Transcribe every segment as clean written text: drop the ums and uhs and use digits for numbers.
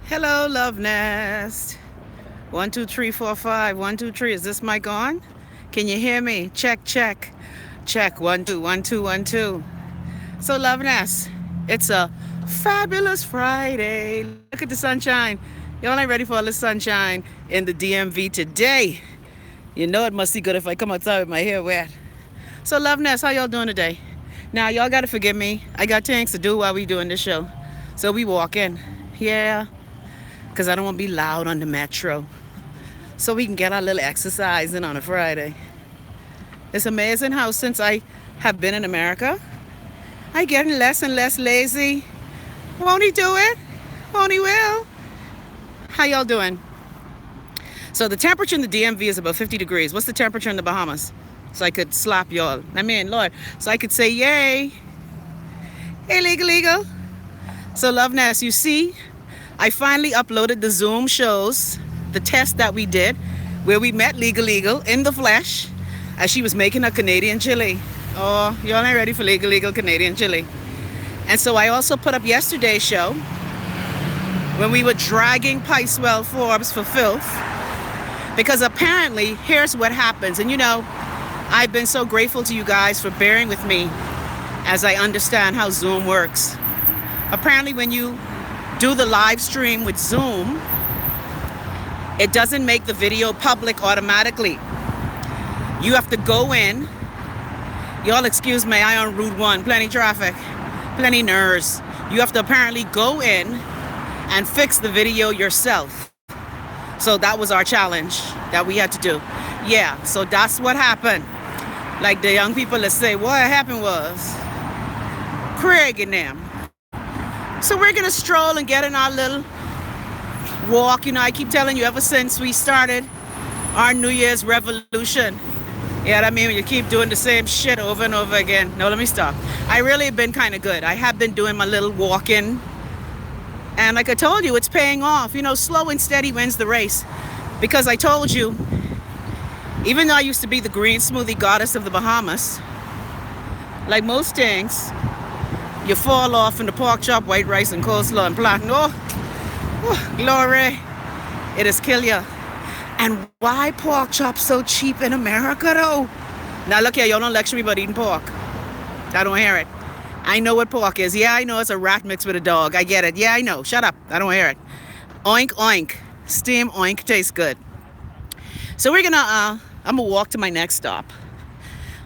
Hello, Love Nest. 1 2 3 4 5. 1 2 3. Is this mic on? Can you hear me? Check, check. Check. 1 2 1 2 1 2. So, Love Nest, it's a fabulous Friday. Look at the sunshine. Y'all ain't ready for all the sunshine in the DMV today. You know it must be good if I come outside with my hair wet. So, Love Nest, how y'all doing today? Now, y'all gotta forgive me. I got things to do while we doing this show. So we walk in. Yeah. Because I don't want to be loud on the metro. So we can get our little exercise in on a Friday. It's amazing how since I have been in America, I getting less and less lazy. Won't he do it? Won't he will? How y'all doing? So the temperature in the DMV is about 50 degrees. What's the temperature in the Bahamas? So I could slap y'all. I mean, Lord. So I could say, yay. Hey, legal. So Love Nest, you see, I finally uploaded the Zoom shows, the test that we did, where we met Legal in the flesh as she was making a Canadian chili. Oh, y'all ain't ready for Legal Canadian chili. And so I also put up yesterday's show when we were dragging Picewell Forbes for filth. Because apparently, here's what happens. And you know, I've been so grateful to you guys for bearing with me as I understand how Zoom works. Apparently, when you do the live stream with Zoom, it doesn't make the video public automatically. You have to go in. Y'all excuse me, I on Route 1, plenty traffic, plenty nerves. You have to apparently go in and fix the video yourself. So that was our challenge that we had to do. Yeah, so that's what happened. Like the young people that say, what happened was Craig and them. So we're gonna stroll and get in our little walk. You know, I keep telling you ever since we started our New Year's revolution. Yeah, I mean, when you keep doing the same shit over and over again. No, let me stop. I really have been kind of good. I have been doing my little walking. And like I told you, it's paying off. You know, slow and steady wins the race. Because I told you, even though I used to be the green smoothie goddess of the Bahamas, like most things, you fall off in the pork chop, white rice, and coleslaw and platinum. Oh, glory. It has killed you. And why pork chop so cheap in America, though? Now, look here, y'all don't lecture me about eating pork. I don't hear it. I know what pork is. Yeah, I know it's a rat mixed with a dog. I get it. Yeah, I know. Shut up. I don't hear it. Oink, oink. Steam oink tastes good. So we're gonna, I'm gonna walk to my next stop.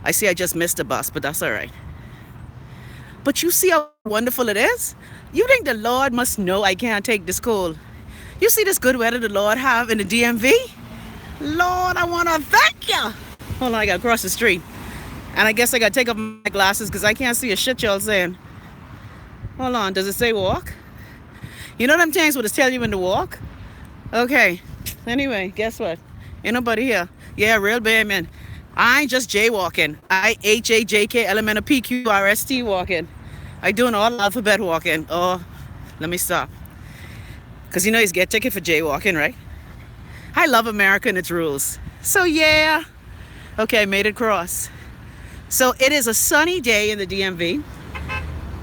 I see I just missed a bus, but that's all right. But you see how wonderful it is? You think the Lord must know I can't take this cold? You see this good weather the Lord have in the DMV? Lord, I want to thank you. Hold on, I got to cross the street. And I guess I got to take off my glasses because I can't see a shit y'all saying. Hold on, does it say walk? You know them things what it's telling you when to walk? Okay, anyway, guess what? Ain't nobody here. Yeah, real bad man. I ain't just jaywalking. I HAJKLMNOPQRST walking. I doing all alphabet walking. Oh, let me stop. Because you know you get a ticket for jaywalking, right? I love America and its rules. So yeah. Okay, made it across. So it is a sunny day in the DMV.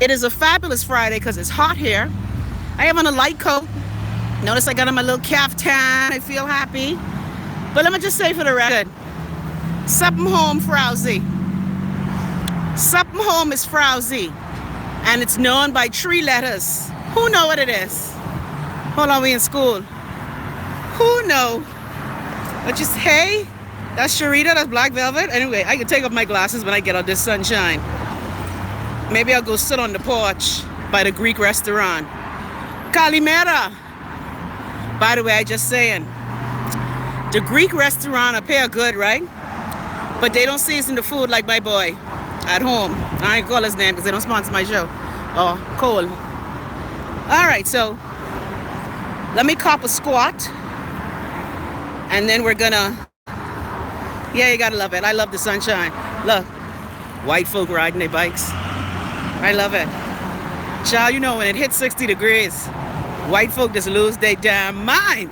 It is a fabulous Friday because it's hot here. I have on a light coat. Notice I got on my little caftan. I feel happy. But let me just say for the record, something home FROUSY. Something home is FROUSY. And it's known by 3 letters. Who know what it is? Hold on, we in school. Who know? But just, hey, that's Sharita, that's Black Velvet. Anyway, I can take off my glasses when I get out this sunshine. Maybe I'll go sit on the porch by the Greek restaurant. Kalimera. By the way, I just saying, the Greek restaurant up here good, right? But they don't season the food like my boy at home. I ain't call his name because they don't sponsor my show. Oh, Cole. All right, so let me cop a squat. And then we're gonna, yeah, you gotta love it. I love the sunshine. Look, white folk riding their bikes. I love it. Child, you know when it hits 60 degrees, white folk just lose their damn mind.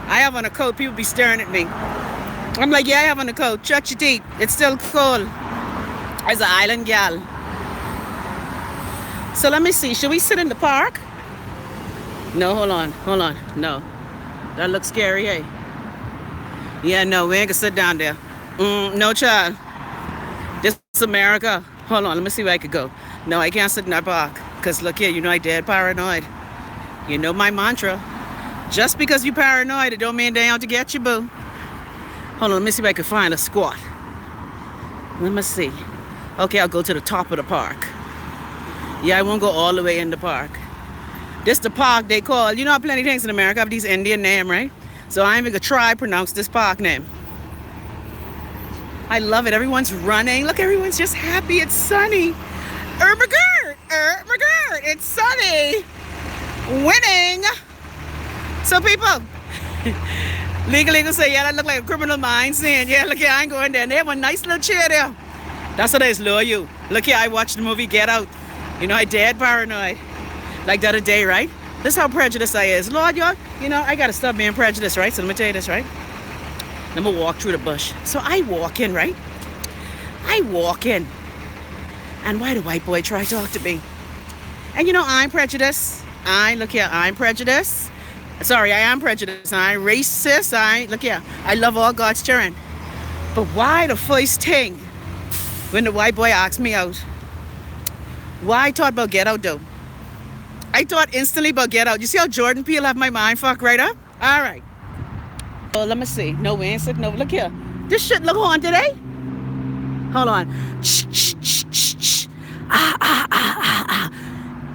I have on a coat, people be staring at me. I'm like, yeah, I have on a coat. Shut your teeth. It's still cold. As an island gal. So let me see. Should we sit in the park? No, hold on, hold on. No, that looks scary, hey. Yeah, no, we ain't gonna sit down there. No, child. This is America. Hold on, let me see where I could go. No, I can't sit in that park. Because look here, you know I dead paranoid. You know my mantra. Just because you paranoid, it don't mean they out to get you, boo. Hold on, let me see if I can find a squat. Let me see. Okay, I'll go to the top of the park. Yeah, I won't go all the way in the park. This the park they call, you know plenty of things in America have these Indian name, right? So I ain't even gonna try pronounce this park name. I love it. Everyone's running. Look, everyone's just happy. It's sunny. It's sunny. Winning. So people, legal say, yeah, that look like a criminal mind scene. Yeah, look here, I ain't going there. And they have a nice little chair there. That's what I just lure you. Look here, I watched the movie Get Out. You know, I dead paranoid. Like the other day, right? This is how prejudiced I is. Lord, y'all, you know, I gotta stop being prejudiced, right? So let me tell you this, right? I'm gonna walk through the bush. So I walk in, right? I walk in. And why the white boy try to talk to me? And you know, I'm prejudiced. Look here, I'm prejudiced. Sorry, I am prejudiced. I'm racist. Look here, I love all God's children. But why the first thing when the white boy asked me out? Why I thought about Get Out though? I thought instantly about Get Out. You see how Jordan Peele have my mind fucked right up? All right. Oh, let me see. No, we ain't sitting over. Look here. This shit look haunted, eh? Hold on. Shh.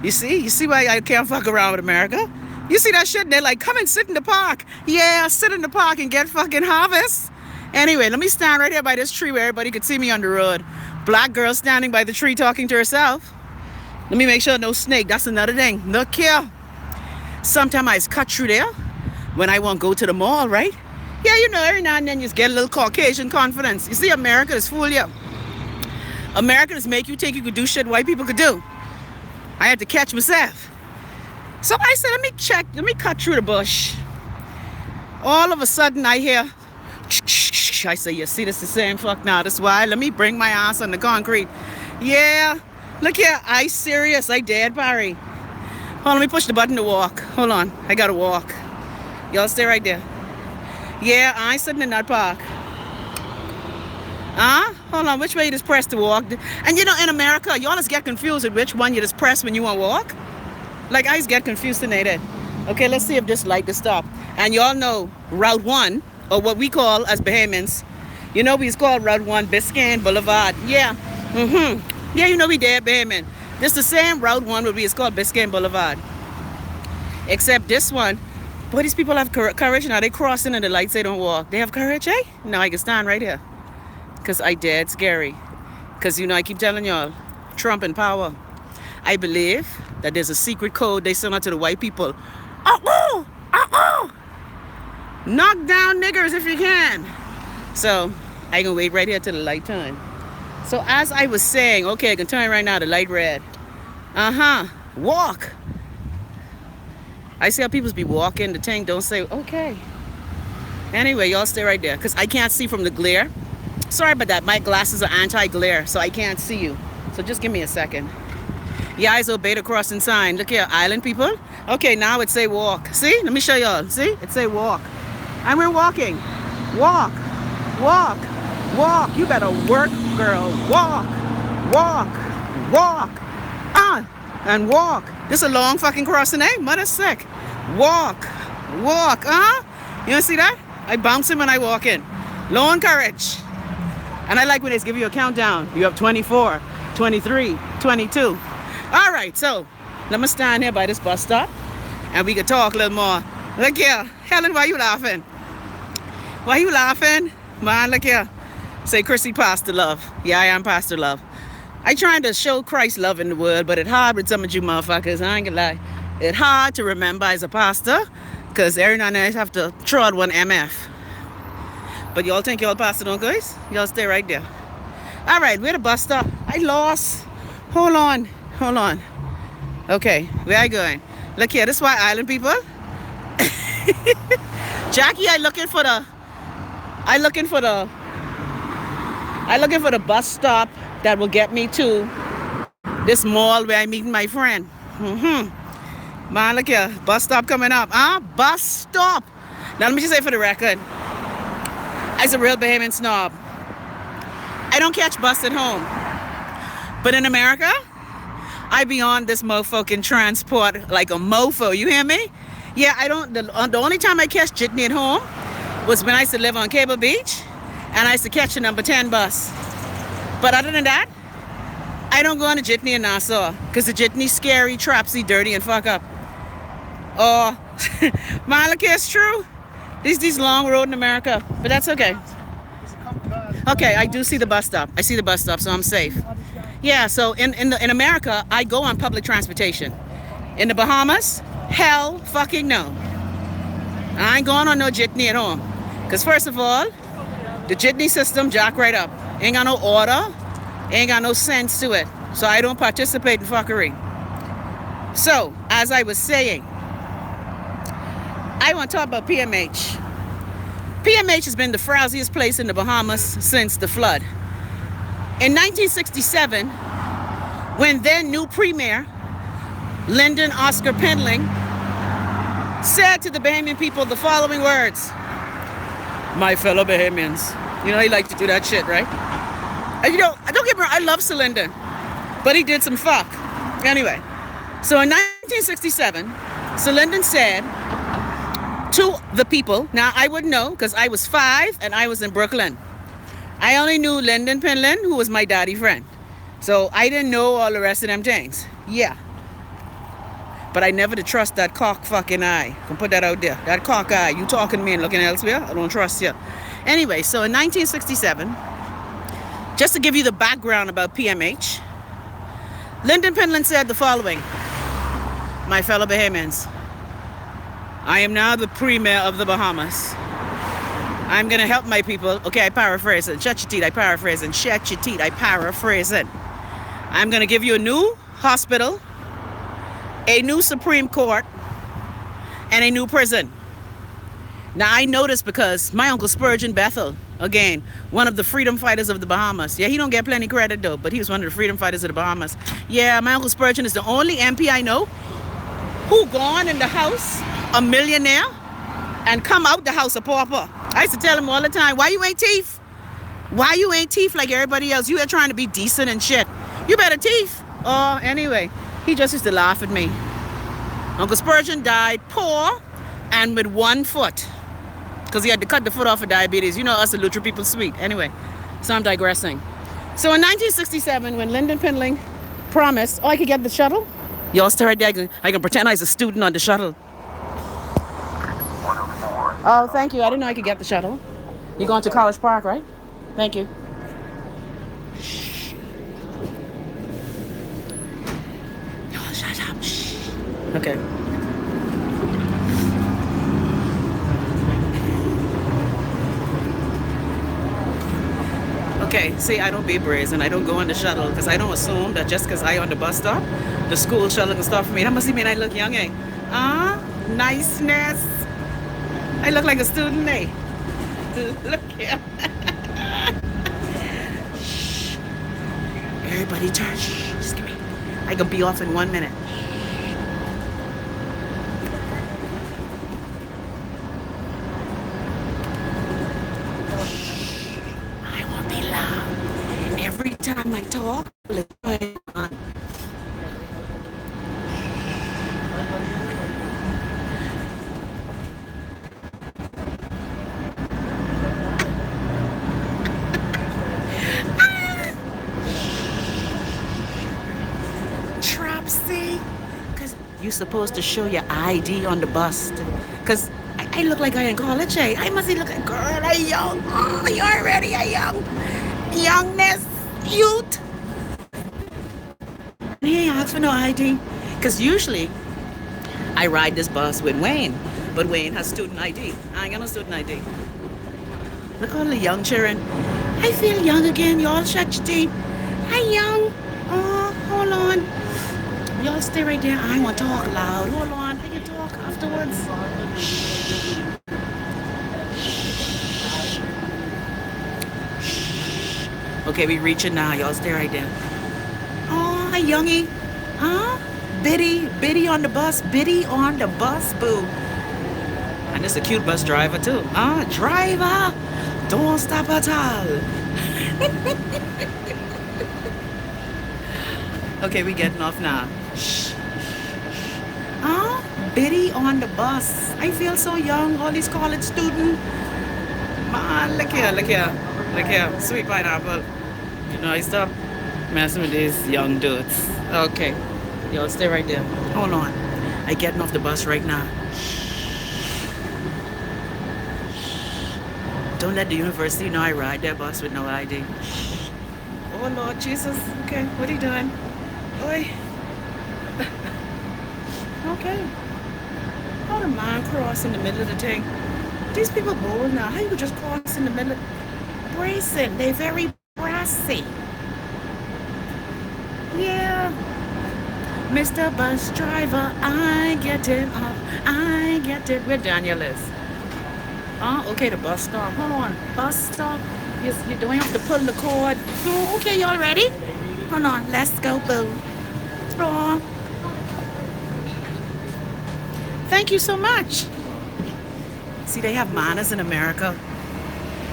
You see why I can't fuck around with America? You see that shit? They're like, come and sit in the park. Yeah, sit in the park and get fucking harvest. Anyway, let me stand right here by this tree where everybody could see me on the road. Black girl standing by the tree talking to herself. Let me make sure no snake. That's another thing. Look here. Sometimes I just cut through there when I want to go to the mall, right? Yeah, you know, every now and then you just get a little Caucasian confidence. You see, America is fool you. America is make you think you could do shit white people could do. I had to catch myself. So I said, let me cut through the bush. All of a sudden I hear, I say, you see, this is the same fuck now. That's why. Let me bring my ass on the concrete. Yeah. Look here, I serious. I dead, Barry. Hold on, let me push the button to walk. Hold on, I gotta walk. Y'all stay right there. Yeah, I ain't sitting in that park. Hold on, which way you just press to walk? And you know, in America, y'all just get confused with which one you just press when you want to walk. Like, I just get confused tonight. Okay, let's see if this light is stop. And y'all know Route 1, or what we call as Bahamians, you know, we call Route 1 Biscayne Boulevard. Yeah, yeah, you know we dead, Bahamian. This the same Route 1 would be, it's called Biscayne Boulevard. Except this one, boy, these people have courage now. They crossing and the lights, they don't walk. They have courage, eh? Now I can stand right here. Because I dead scary. Because, you know, I keep telling y'all, Trump in power. I believe that there's a secret code they send out to the white people. Knock down niggers if you can. So, I can wait right here till the light turn. So, as I was saying, okay, I can turn right now, the light red. Walk. I see how people be walking, the thing don't say, okay. Anyway, y'all stay right there, because I can't see from the glare. Sorry about that, my glasses are anti-glare, so I can't see you. So just give me a second. Yeah, I obey the crossing sign. Look here, island people. Okay, now it say walk. See, let me show y'all. See, it say walk. And we're walking. Walk, walk, walk. You better work, girl. Walk, walk, walk. And walk. This is a long fucking crossing, eh? Mother's sick. Walk, walk, You don't see that? I bounce him when I walk in. Low on courage. And I like when they give you a countdown. You have 24, 23, 22. All right, so let me stand here by this bus stop and we can talk a little more. Look here. Helen, why you laughing? Why you laughing? Man, look here. Say, Chrissy, Pastor Love. Yeah, I am Pastor Love. I trying to show Christ love in the world, but it's hard with some of you motherfuckers. I ain't gonna lie. It's hard to remember as a pastor because every now and then I have to throw out one MF. But y'all think y'all pastor don't, guys? Y'all stay right there. All right, we're the bus stop. I lost. Hold on. Okay, where I going? Look here, this is why island people. Jackie, I looking for the bus stop that will get me to this mall where I'm meeting my friend. Man, look here. Bus stop coming up. Huh? Bus stop. Now, let me just say for the record, I's a real Bahamian snob. I don't catch bus at home. But in America, I be on this motherfucking transport like a mofo. You hear me? Yeah, I don't. The only time I catch jitney at home was when I used to live on Cable Beach and I used to catch the number 10 bus. But other than that, I don't go on the jitney in Nassau because the jitney's scary, trapsy, dirty, and fuck up. Oh, man, look, it's true. These long road in America, but that's okay. Okay, I do see the bus stop. I see the bus stop, so I'm safe. Yeah, so in America, I go on public transportation. In the Bahamas, hell fucking no. I ain't going on no jitney at home. Because first of all, the jitney system jack right up. Ain't got no order, ain't got no sense to it. So I don't participate in fuckery. So, as I was saying, I want to talk about PMH. PMH has been the frowsiest place in the Bahamas since the flood. In 1967, when then new Premier, Lyndon Oscar Pendling, said to the Bahamian people the following words. My fellow Bahamians. You know, he liked to do that shit, right? And you know, don't get me wrong, I love Sir Lyndon, but he did some fuck. Anyway, so in 1967, Sir Lyndon said to the people, now I wouldn't know because I was 5 and I was in Brooklyn. I only knew Lyndon Pendling, who was my daddy friend. So I didn't know all the rest of them things. Yeah. But I never did trust that cock fucking eye. Can put that out there. That cock eye. You talking to me and looking elsewhere? I don't trust you. Anyway, so in 1967, just to give you the background about PMH, Lyndon Pendling said the following. My fellow Bahamians, I am now the Premier of the Bahamas. I'm going to help my people. Okay, I paraphrase it. Shut your teeth, I paraphrase it. Shut your teeth, I paraphrase it. I'm going to give you a new hospital, a new Supreme Court, and a new prison. Now, I know this because my Uncle Spurgeon Bethel, again, one of the freedom fighters of the Bahamas. Yeah, he don't get plenty credit, though, but he was one of the freedom fighters of the Bahamas. Yeah, my Uncle Spurgeon is the only MP I know who gone in the house a millionaire and come out the house a pauper. I used to tell him all the time, why you ain't teeth? Why you ain't teeth like everybody else? You are trying to be decent and shit. You better teeth. Oh, anyway, he just used to laugh at me. Uncle Spurgeon died poor and with 1 foot because he had to cut the foot off of diabetes. You know us, the Lutheran people, sweet. Anyway, so I'm digressing. So in 1967, when Lyndon Pendling promised, oh, I could get the shuttle. Y'all stay right there. I can pretend I was a student on the shuttle. Oh, thank you. I didn't know I could get the shuttle. You're going to College Park, right? Thank you. Shh. Oh, shut up. Shh. Okay. Okay, see, I don't be brazen. I don't go on the shuttle because I don't assume that just because I on the bus stop, the school shuttle can stop for me. That must mean I look young, eh? Niceness. I look like a student, eh? Look here. Shh. Everybody turn. Shh. Just give me. I can be off in 1 minute. I won't be loud. Every time I talk, what's going on? See, because you're supposed to show your ID on the bus. Because I look like I in college, eh? I must look like, girl, I young. Oh, you already a young. Youngness, youth. He ain't asked for no ID. Because usually, I ride this bus with Wayne. But Wayne has student ID. I ain't got no student ID. Look at all the young children. I feel young again. Y'all shut your teeth. I'm young. Oh, hold on. Y'all stay right there. I want to talk loud. Hold on. I can talk afterwards. Shh. Shh. Okay, we reaching now. Y'all stay right there. Oh, hi, youngie. Huh? Biddy on the bus, Biddy on the bus, boo. And it's a cute bus driver too. Driver, don't stop at all. Okay, we getting off now. Shh. Biddy on the bus. I feel so young, all these college students. Man, look here, sweet pineapple. You know, I stop messing with these young dudes. Okay, y'all stay right there. Hold on. I getting off the bus right now. Don't let the university know I ride their bus with no ID. Oh Lord Jesus. Okay, what are you doing? Oi. Okay. How the man cross in the middle of the thing? These people bold now. How you could just cross in the middle? Bracing. They very brassy. Yeah. Mr. Bus Driver, I get it off. I get it. Where Daniel is. Okay, the bus stop. Hold on. Bus stop. You don't have to pull the cord. Oh, okay, y'all ready? Hold on. Let's go, boo. Oh. Thank you so much. See, they have manners in America.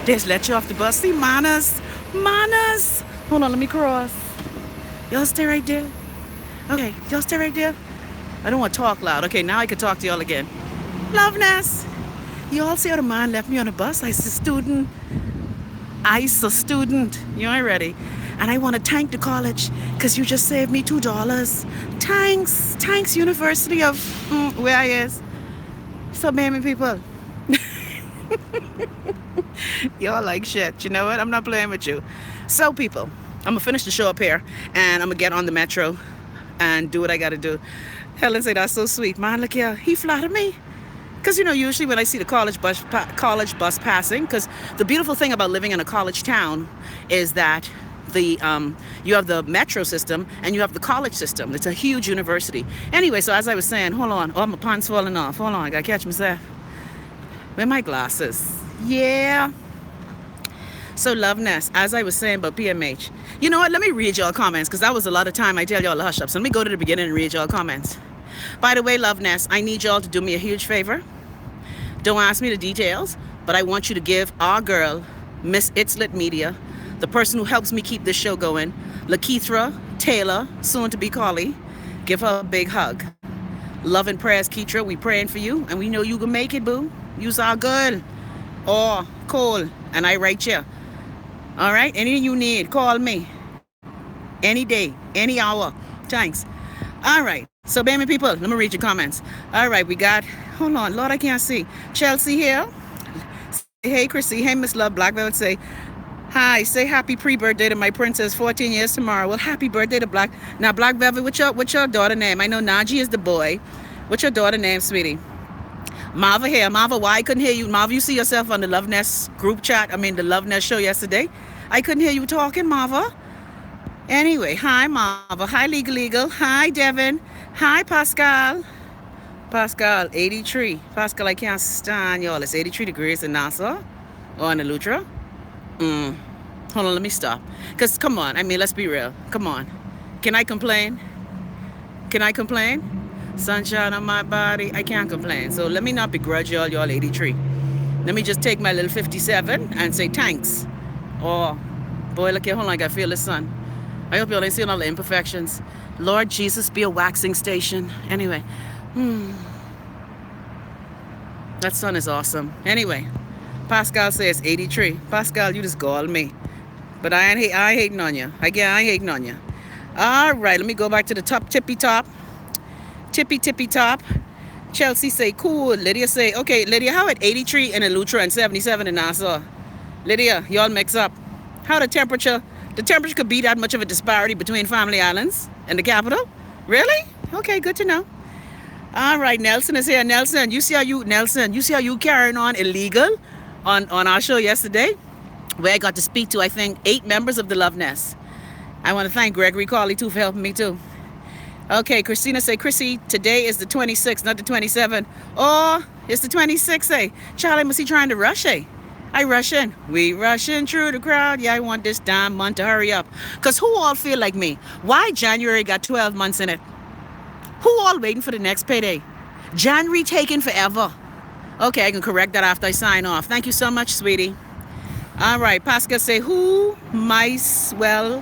They just let you off the bus. See, manners. Manners. Hold on, let me cross. Y'all stay right there. Okay, y'all stay right there. I don't want to talk loud. Okay, now I can talk to y'all again. Loveness. Y'all see how the man left me on the bus? I's a student. You ain't ready. And I want to thank the college because you just saved me $2. Thanks, University of where I is. So many people. Y'all like shit. You know what? I'm not playing with you. So people, I'm gonna finish the show up here and I'm gonna get on the metro and do what I gotta do. Helen said that's so sweet. Man, look here. He flattered me. Because, you know, usually when I see the college bus passing, because the beautiful thing about living in a college town is that you have the metro system and you have the college system. It's a huge university. Anyway, so as I was saying, hold on. Oh, my pants falling off. Hold on, I gotta catch myself. Where are my glasses? Yeah. So, Loveness, as I was saying about PMH. You know what? Let me read y'all comments, because that was a lot of time I tell y'all to hush up. So let me go to the beginning and read y'all comments. By the way, Loveness, I need y'all to do me a huge favor. Don't ask me the details, but I want you to give our girl, Miss Itzlet Media, the person who helps me keep this show going, Lakeithra Taylor, soon to be Carly, give her a big hug. Love and prayers, Keitra. We praying for you, and we know you can make it, boo. You's our girl. Oh, cool. And I write you. All right? Anything you need, call me. Any day, any hour. Thanks. All right. So, baby people, let me read your comments. All right, we got, hold on, Lord, I can't see. Chelsea here. Hey, Chrissy. Hey, Miss Love. Black Velvet say, hi, say happy pre-birthday to my princess, 14 years tomorrow. Well, happy birthday to Black. Now, Black Velvet, what's your daughter name? I know Najee is the boy. What's your daughter name, sweetie? Marva here. Marva, why I couldn't hear you? Marva, you see yourself on the Love Nest group chat. I mean, the Love Nest show yesterday. I couldn't hear you talking, Marva. Anyway, hi, Marva. Hi, Legal. Hi, Devin. Hi, Pascal. Pascal, 83. Pascal, I can't stand y'all. It's 83 degrees in Nassau or in Elutra. Hold on, let me stop. Because, come on. I mean, let's be real. Come on. Can I complain? Sunshine on my body. I can't complain. So let me not begrudge y'all 83. Let me just take my little 57 and say thanks. Oh, boy, look here. Hold on, I gotta feel the sun. I hope y'all ain't seeing all the imperfections. Lord Jesus, be a waxing station. Anyway. That sun is awesome. Anyway, Pascal says 83. Pascal, you just called me. But I ain't hating on you. Again, I ain't hating on you. All right, let me go back to the top, tippy top. Chelsea say, cool. Lydia say, okay, Lydia, how at 83 in Elutra and 77 in Nassau? Lydia, y'all mix up. How the temperature could be that much of a disparity between Family Islands and the capital? Really? Okay, good to know. All right, Nelson is here. Nelson, you see how you carrying on illegal on our show yesterday, where I got to speak to, I think, 8 members of the Love Nest. I want to thank Gregory Carley, too, for helping me, too. Okay, Christina say, Chrissy, today is the 26th, not the 27th. Oh, it's the 26th, eh? Charlie, must he trying to rush, eh? I rushing. We rushing through the crowd. Yeah, I want this damn month to hurry up. Because who all feel like me? Why January got 12 months in it? Who all waiting for the next payday? January taking forever. Okay, I can correct that after I sign off. Thank you so much, sweetie. All right, Pascal say, who? Picewell?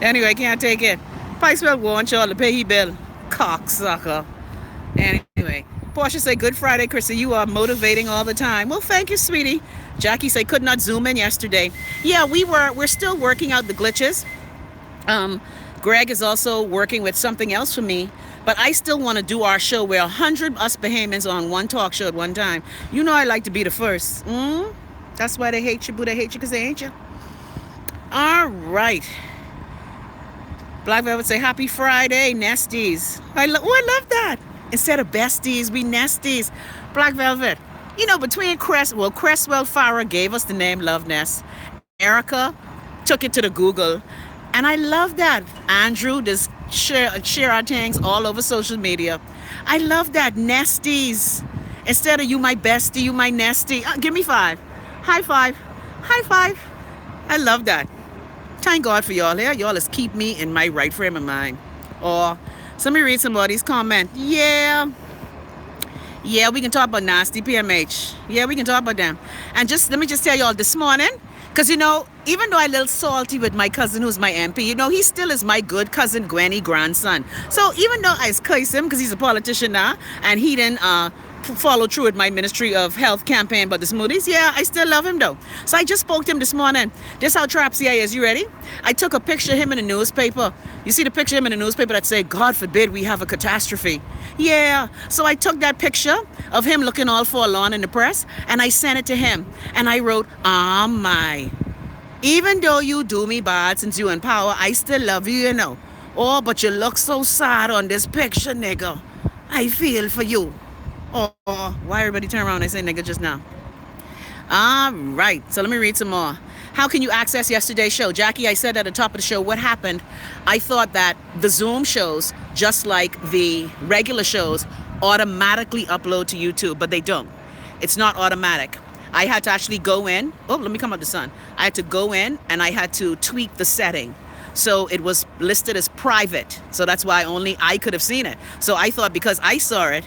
Anyway, I can't take it. Picewell wants y'all to pay his bill. Cocksucker. Anyway, Portia say, good Friday, Chrissy. You are motivating all the time. Well, thank you, sweetie. Jackie say, could not zoom in yesterday. Yeah, we're still working out the glitches. Greg is also working with something else for me, but I still want to do our show where 100 us Bahamians on one talk show at one time. You know I like to be the first. That's why they hate you, but they hate you because they ain't you. All right. Black Velvet say, happy Friday, nesties. I love that. Instead of besties, we nesties. Black Velvet. You know, between Cresswell Farah gave us the name Love Nest. Erica took it to the Google. And I love that. Andrew just share our things all over social media. I love that. Nesties. Instead of you my bestie, you my nestie. Give me 5. High five. High five. I love that. Thank God for y'all here. Y'all just keep me in my right frame of mind. Or let me read somebody's comment. Yeah, we can talk about nasty PMH. Yeah, we can talk about them. And let me just tell y'all this morning, because, you know, even though I'm a little salty with my cousin who's my MP, you know, he still is my good cousin Gwenny grandson. So even though I curse him because he's a politician now and he didn't follow through with my Ministry of Health campaign about the smoothies, yeah, I still love him though. So I just spoke to him this morning. This how trapsy I is. You ready? I took a picture of him in the newspaper. You see the picture of him in the newspaper that say, God forbid we have a catastrophe. Yeah. So I took that picture of him looking all forlorn in the press and I sent it to him. And I wrote, my. Even though you do me bad since you in power, I still love you, you know. Oh, but you look so sad on this picture, nigga. I feel for you. Oh, why everybody turn around and say nigga just now? All right, so let me read some more. How can you access yesterday's show? Jackie, I said at the top of the show, what happened? I thought that the Zoom shows, just like the regular shows, automatically upload to YouTube, but they don't. It's not automatic. I had to actually go in. Oh, let me come up the sun. I had to go in and I had to tweak the setting. So it was listed as private. So that's why only I could have seen it. So I thought because I saw it,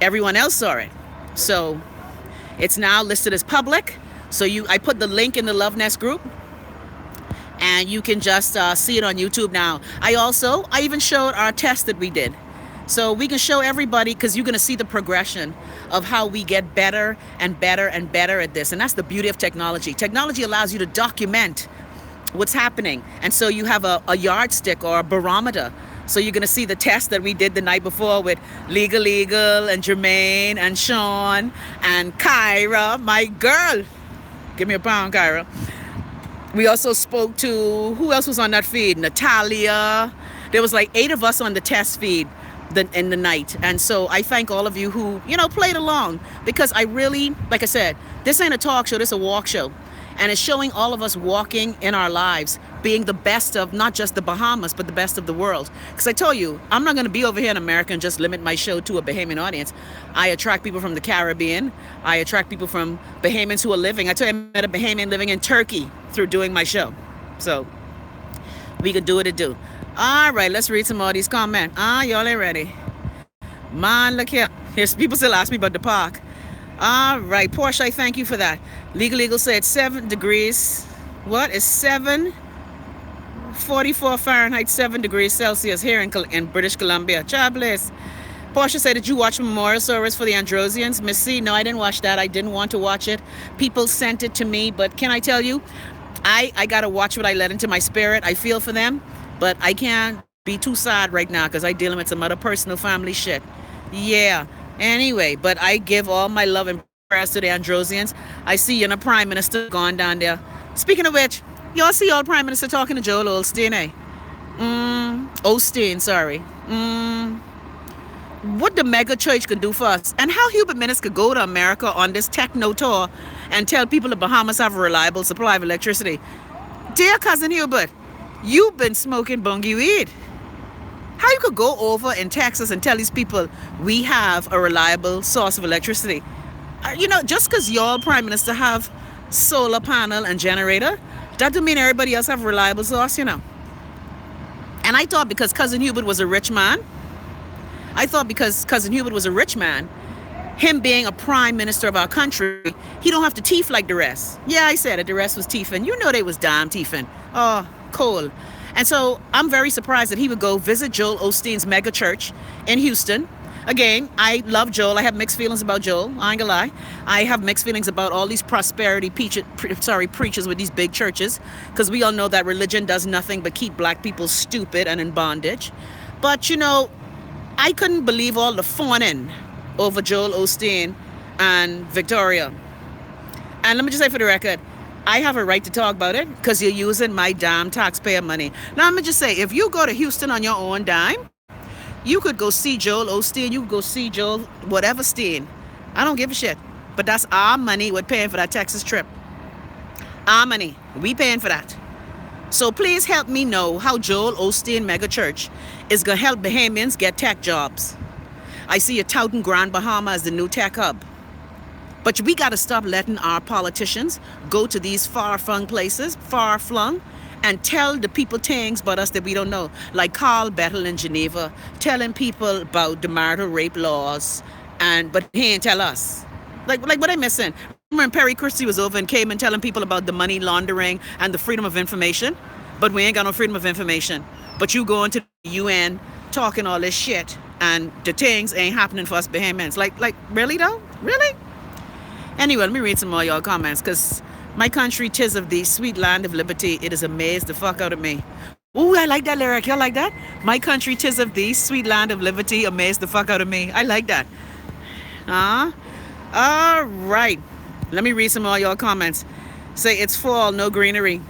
everyone else saw it. So it's now listed as public. So I put the link in the Love Nest group and you can just see it on YouTube now. I even showed our test that we did. So we can show everybody, because you're going to see the progression of how we get better and better and better at this. And that's the beauty of technology. Technology allows you to document what's happening. And so you have a yardstick or a barometer. So you're going to see the test that we did the night before with Legal and Jermaine and Sean and Kyra, my girl. Give me a pound, Kyra. We also spoke to, who else was on that feed? Natalia. There was like 8 of us on the test feed in the night. And so I thank all of you who, you know, played along, because I really, like I said, this ain't a talk show, this is a walk show. And it's showing all of us walking in our lives, being the best of not just the Bahamas, but the best of the world. Because I told you, I'm not going to be over here in America and just limit my show to a Bahamian audience. I attract people from the Caribbean. I attract people from Bahamians who are living. I told you I met a Bahamian living in Turkey through doing my show. So we could do what it do. All right, let's read some more of these comments. Y'all ain't ready. Man, look here. Here's people still ask me about the park. All right, Porsche, I thank you for that. Legal said 7 degrees. What is 744 Fahrenheit, 7 degrees Celsius here in British Columbia. God bless. Porsche said, did you watch Memorial Service for the Androsians? Miss C, no, I didn't watch that. I didn't want to watch it. People sent it to me, but can I tell you, I got to watch what I let into my spirit. I feel for them, but I can't be too sad right now because I'm dealing with some other personal family shit. Yeah. Anyway, but I give all my love and prayers to the Androsians. I see you and a prime minister gone down there. Speaking of which, y'all see all prime minister talking to Joel Osteen, eh? Osteen, sorry. What the mega church could do for us, and how Hubert Minnis could go to America on this techno tour and tell people the Bahamas have a reliable supply of electricity. Dear cousin Hubert, you've been smoking bungie weed. How you could go over in Texas and tell these people we have a reliable source of electricity? You know, just because your prime minister have solar panel and generator, that don't mean everybody else have a reliable source, you know. And I thought because cousin Hubert was a rich man, I thought because Cousin Hubert was a rich man, him being a prime minister of our country, he don't have to teeth like the rest. Yeah, I said it, the rest was teething. You know they was damn teething. Oh, cool. And so I'm very surprised that he would go visit Joel Osteen's mega church in Houston. Again, I love Joel. I have mixed feelings about Joel. I ain't gonna lie. I have mixed feelings about all these prosperity preachers with these big churches, because we all know that religion does nothing but keep black people stupid and in bondage. But, you know, I couldn't believe all the fawning over Joel Osteen and Victoria. And let me just say for the record, I have a right to talk about it because you're using my damn taxpayer money. Now, let me just say, if you go to Houston on your own dime, you could go see Joel Osteen, you could go see Joel whatever Steen. I don't give a shit. But that's our money we're paying for that Texas trip. Our money. We paying for that. So please help me know how Joel Osteen mega church is going to help Bahamians get tech jobs. I see you touting Grand Bahama as the new tech hub. But we got to stop letting our politicians go to these far-flung places, far-flung, and tell the people things about us that we don't know. Like Carl Bettel in Geneva, telling people about the marital rape laws, but he ain't tell us. Like what I missing? Remember when Perry Christie was over and came and telling people about the money laundering and the freedom of information? But we ain't got no freedom of information. But you going to the UN talking all this shit, and the things ain't happening for us Bahamians. Like really though? Really? Anyway, let me read some more of y'all comments, because my country, 'tis of thee, sweet land of liberty, it has amazed the fuck out of me. Ooh, I like that lyric. Y'all like that? My country, 'tis of thee, sweet land of liberty, amazed the fuck out of me. I like that. All right. Let me read some more of y'all comments. Say, it's fall, no greenery.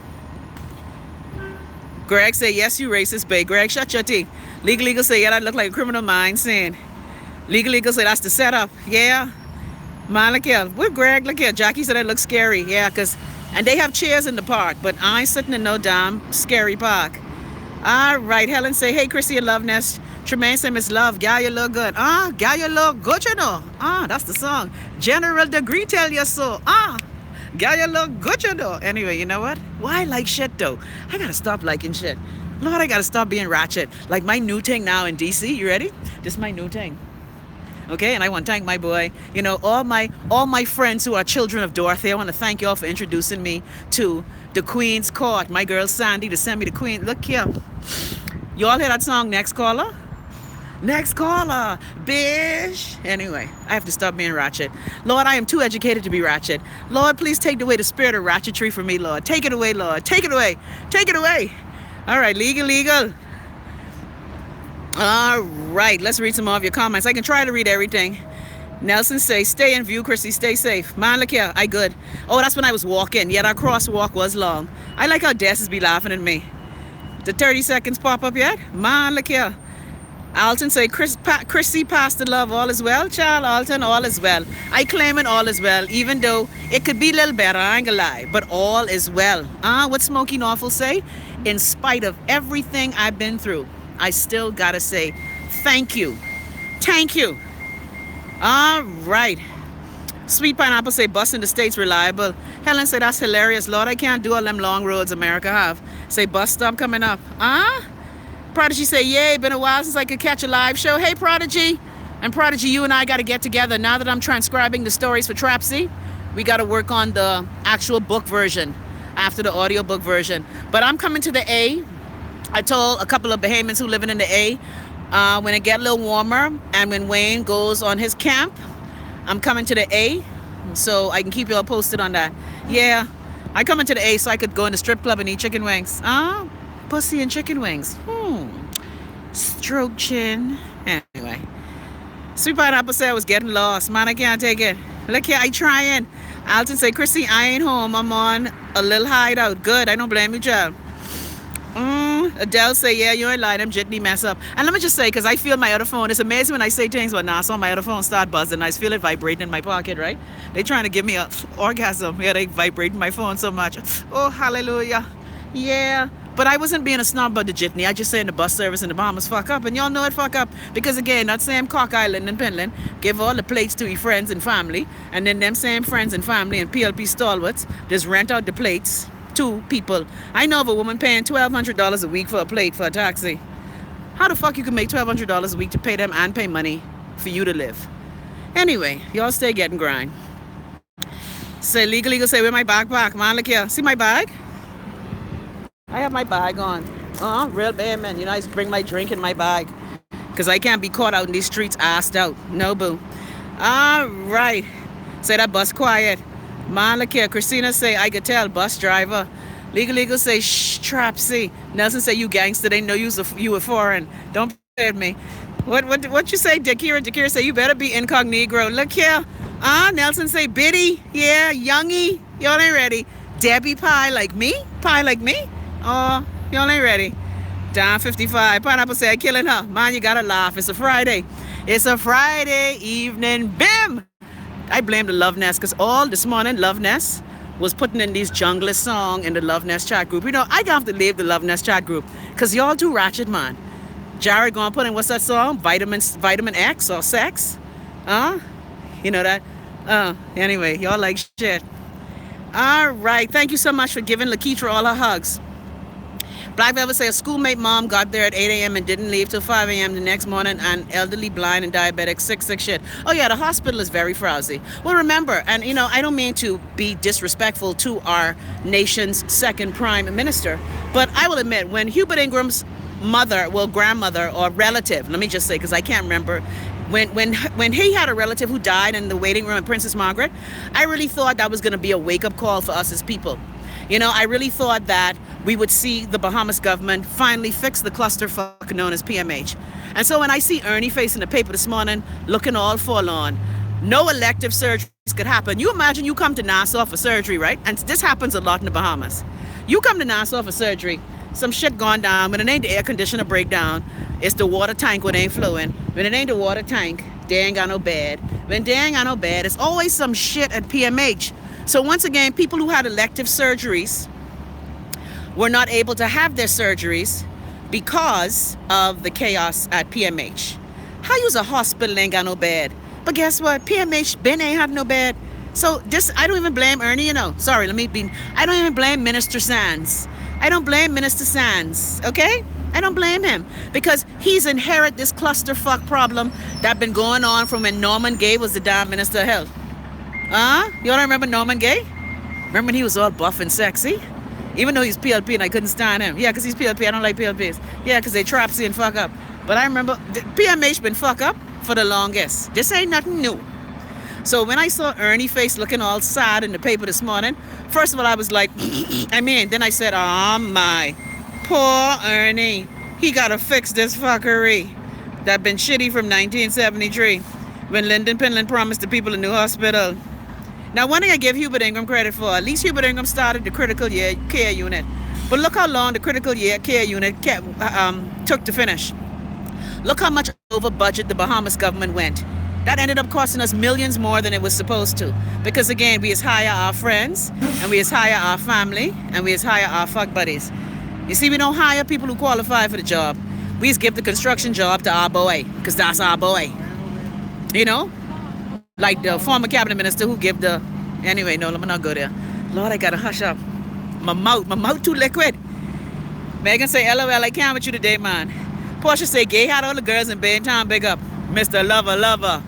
Greg say, yes, you racist, babe. Greg, shut your teeth. Legal say, yeah, that look like a criminal mind sin. Legal say, that's the setup. Yeah. Man, look here. With Greg, look here. Jackie said that looks scary. Yeah, and they have chairs in the park, but I ain't sitting in no damn scary park. All right. Helen say, hey, Chrissy and Love Nest. Tremaine say, Miss Love, gal, you look good. Gal, you look good, you know. That's the song. General Degree tell you so. Gal, you look good, you know. Anyway, you know what? Why I like shit, though? I gotta stop liking shit. Lord, I gotta stop being ratchet. Like my new thing now in DC. You ready? This is my new thing. Okay, and I want to thank my boy, you know, all my friends who are children of Dorothy. I want to thank y'all for introducing me to the Queen's Court. My girl Sandy to send me the Queen. Look here. Y'all hear that song, Next Caller? Next caller, bitch. Anyway, I have to stop being ratchet. Lord, I am too educated to be ratchet. Lord, please take away the spirit of ratchetry from me, Lord. Take it away, Lord. Take it away. Take it away. All right, legal. All right, let's read some more of your comments. I can try to read everything. Nelson say, stay in view, Chrissy, stay safe. Man, look here, I good. Oh, that's when I was walking. Yeah, that crosswalk was long. I like how Des be laughing at me. The 30 seconds pop up yet? Man, look here. Alton say, Chrissy passed the love, all is well. Child, Alton, all is well. I claim it all is well, even though it could be a little better, I ain't gonna lie. But all is well. What Smokey Norfolk say? In spite of everything I've been through, I still gotta say, thank you. Thank you. All right. Sweet Pineapple say, bus in the States reliable. Helen say, that's hilarious. Lord, I can't do all them long roads America have. Say, bus stop coming up. Prodigy say, yay, been a while since I could catch a live show. Hey, Prodigy. And Prodigy, you and I got to get together. Now that I'm transcribing the stories for Trapsy, we got to work on the actual book version after the audio book version. But I'm coming to the A. I told a couple of Bahamians who living in the A, when it get a little warmer and when Wayne goes on his camp, I'm coming to the A, so I can keep you all posted on that. Yeah, I come into the A so I could go in the strip club and eat chicken wings. Pussy and chicken wings. Stroke chin. Anyway. Sweet Pineapple said I was getting lost. Man, I can't take it. Look here, I trying. Alton say, Chrissy, I ain't home. I'm on a little hideout. Good, I don't blame you, child. Adele say, yeah, you ain't lying. Them jitney mess up. And let me just say, because I feel my other phone. It's amazing when I say things, but now so my other phone start buzzing. I feel it vibrating in my pocket, right? They trying to give me an orgasm. Yeah, they vibrating my phone so much. Oh, hallelujah. Yeah. But I wasn't being a snob about the jitney. I just saying the bus service in the Bahamas fuck up. And y'all know it fuck up. Because again, that same Cock Island and Penland give all the plates to your friends and family. And then them same friends and family and PLP stalwarts just rent out the plates to people. I know of a woman paying $1,200 a week for a plate for a taxi. How the fuck you can make $1,200 a week to pay them and pay money for you to live? Anyway, y'all stay getting grind. Say legal, say, where my backpack? Man, look here. See my bag? I have my bag on. Real bad, man. You know, I just bring my drink in my bag. Because I can't be caught out in these streets assed out. No, boo. All right. Say that bus quiet. Man, look here. Christina say, I could tell. Bus driver. Legal say, shh, Trapsy. Nelson say, you gangster. They know you were foreign. Don't play with me. What you say, Dakira? Dakira say, you better be incognito. Look here. Nelson say, Biddy. Yeah, youngie. Y'all ain't ready. Debbie Pie like me? Pie like me? Oh, y'all ain't ready. Down 55. Pineapple say, I killing her. Man, you gotta laugh. It's a Friday. It's a Friday evening. Bim! I blame the Love Nest because all this morning, Love Nest was putting in these junglist song in the Love Nest chat group. You know, I have to leave the Love Nest chat group because y'all too ratchet, man. Jared gonna put in, what's that song? Vitamin X or sex? You know that? Anyway, y'all like shit. All right. Thank you so much for giving Lakeitra all her hugs. Black Velvet say a schoolmate mom got there at 8 a.m. and didn't leave till 5 a.m. the next morning, and elderly, blind, and diabetic, sick shit. Oh yeah, the hospital is very frowsy. Well, remember, and you know, I don't mean to be disrespectful to our nation's second prime minister, but I will admit, when Hubert Ingram's mother, well, grandmother or relative, let me just say, because I can't remember, when he had a relative who died in the waiting room at Princess Margaret, I really thought that was going to be a wake-up call for us as people. You know, I really thought that we would see the Bahamas government finally fix the clusterfuck known as PMH. And so when I see Ernie face in the paper this morning looking all forlorn, no elective surgeries could happen. You imagine you come to Nassau for surgery, right? And this happens a lot in the Bahamas. You come to Nassau for surgery, some shit gone down. When it ain't the air conditioner breakdown, it's the water tank when it ain't flowing. When it ain't the water tank, they ain't got no bed. When they ain't got no bed, it's always some shit at PMH. So once again, people who had elective surgeries were not able to have their surgeries because of the chaos at PMH. How you's a hospital ain't got no bed? But guess what? PMH Ben ain't have no bed. So this, I don't even blame Ernie, you know. Sorry, I don't even blame Minister Sands. I don't blame Minister Sands, okay? I don't blame him because he's inherited this clusterfuck problem that been going on from when Norman Gay was the damn Minister of Health. You don't remember Norman Gay? Remember when he was all buff and sexy? Even though he's PLP and I couldn't stand him. Yeah, because he's PLP. I don't like PLPs. Yeah, because they trapsy and fuck up. But I remember PMH been fuck up for the longest. This ain't nothing new. So when I saw Ernie face looking all sad in the paper this morning, first of all, I was like, then I said, oh my, poor Ernie. He got to fix this fuckery that been shitty from 1973 when Lyndon Pinland promised the people a new hospital. Now, one thing I give Hubert Ingram credit for, at least Hubert Ingram started the critical care unit. But look how long the critical care unit took to finish. Look how much over budget the Bahamas government went. That ended up costing us millions more than it was supposed to. Because again, we is hire our friends, and we is hire our family, and we is hire our fuck buddies. You see, we don't hire people who qualify for the job. We just give the construction job to our boy, because that's our boy. You know? Like the former cabinet minister who gave the... Anyway, no, let me not go there. Lord, I gotta hush up. My mouth too liquid. Megan say, LOL, I can't with you today, man. Portia say, Gay had all the girls in Baytown, big up. Mr. Lover.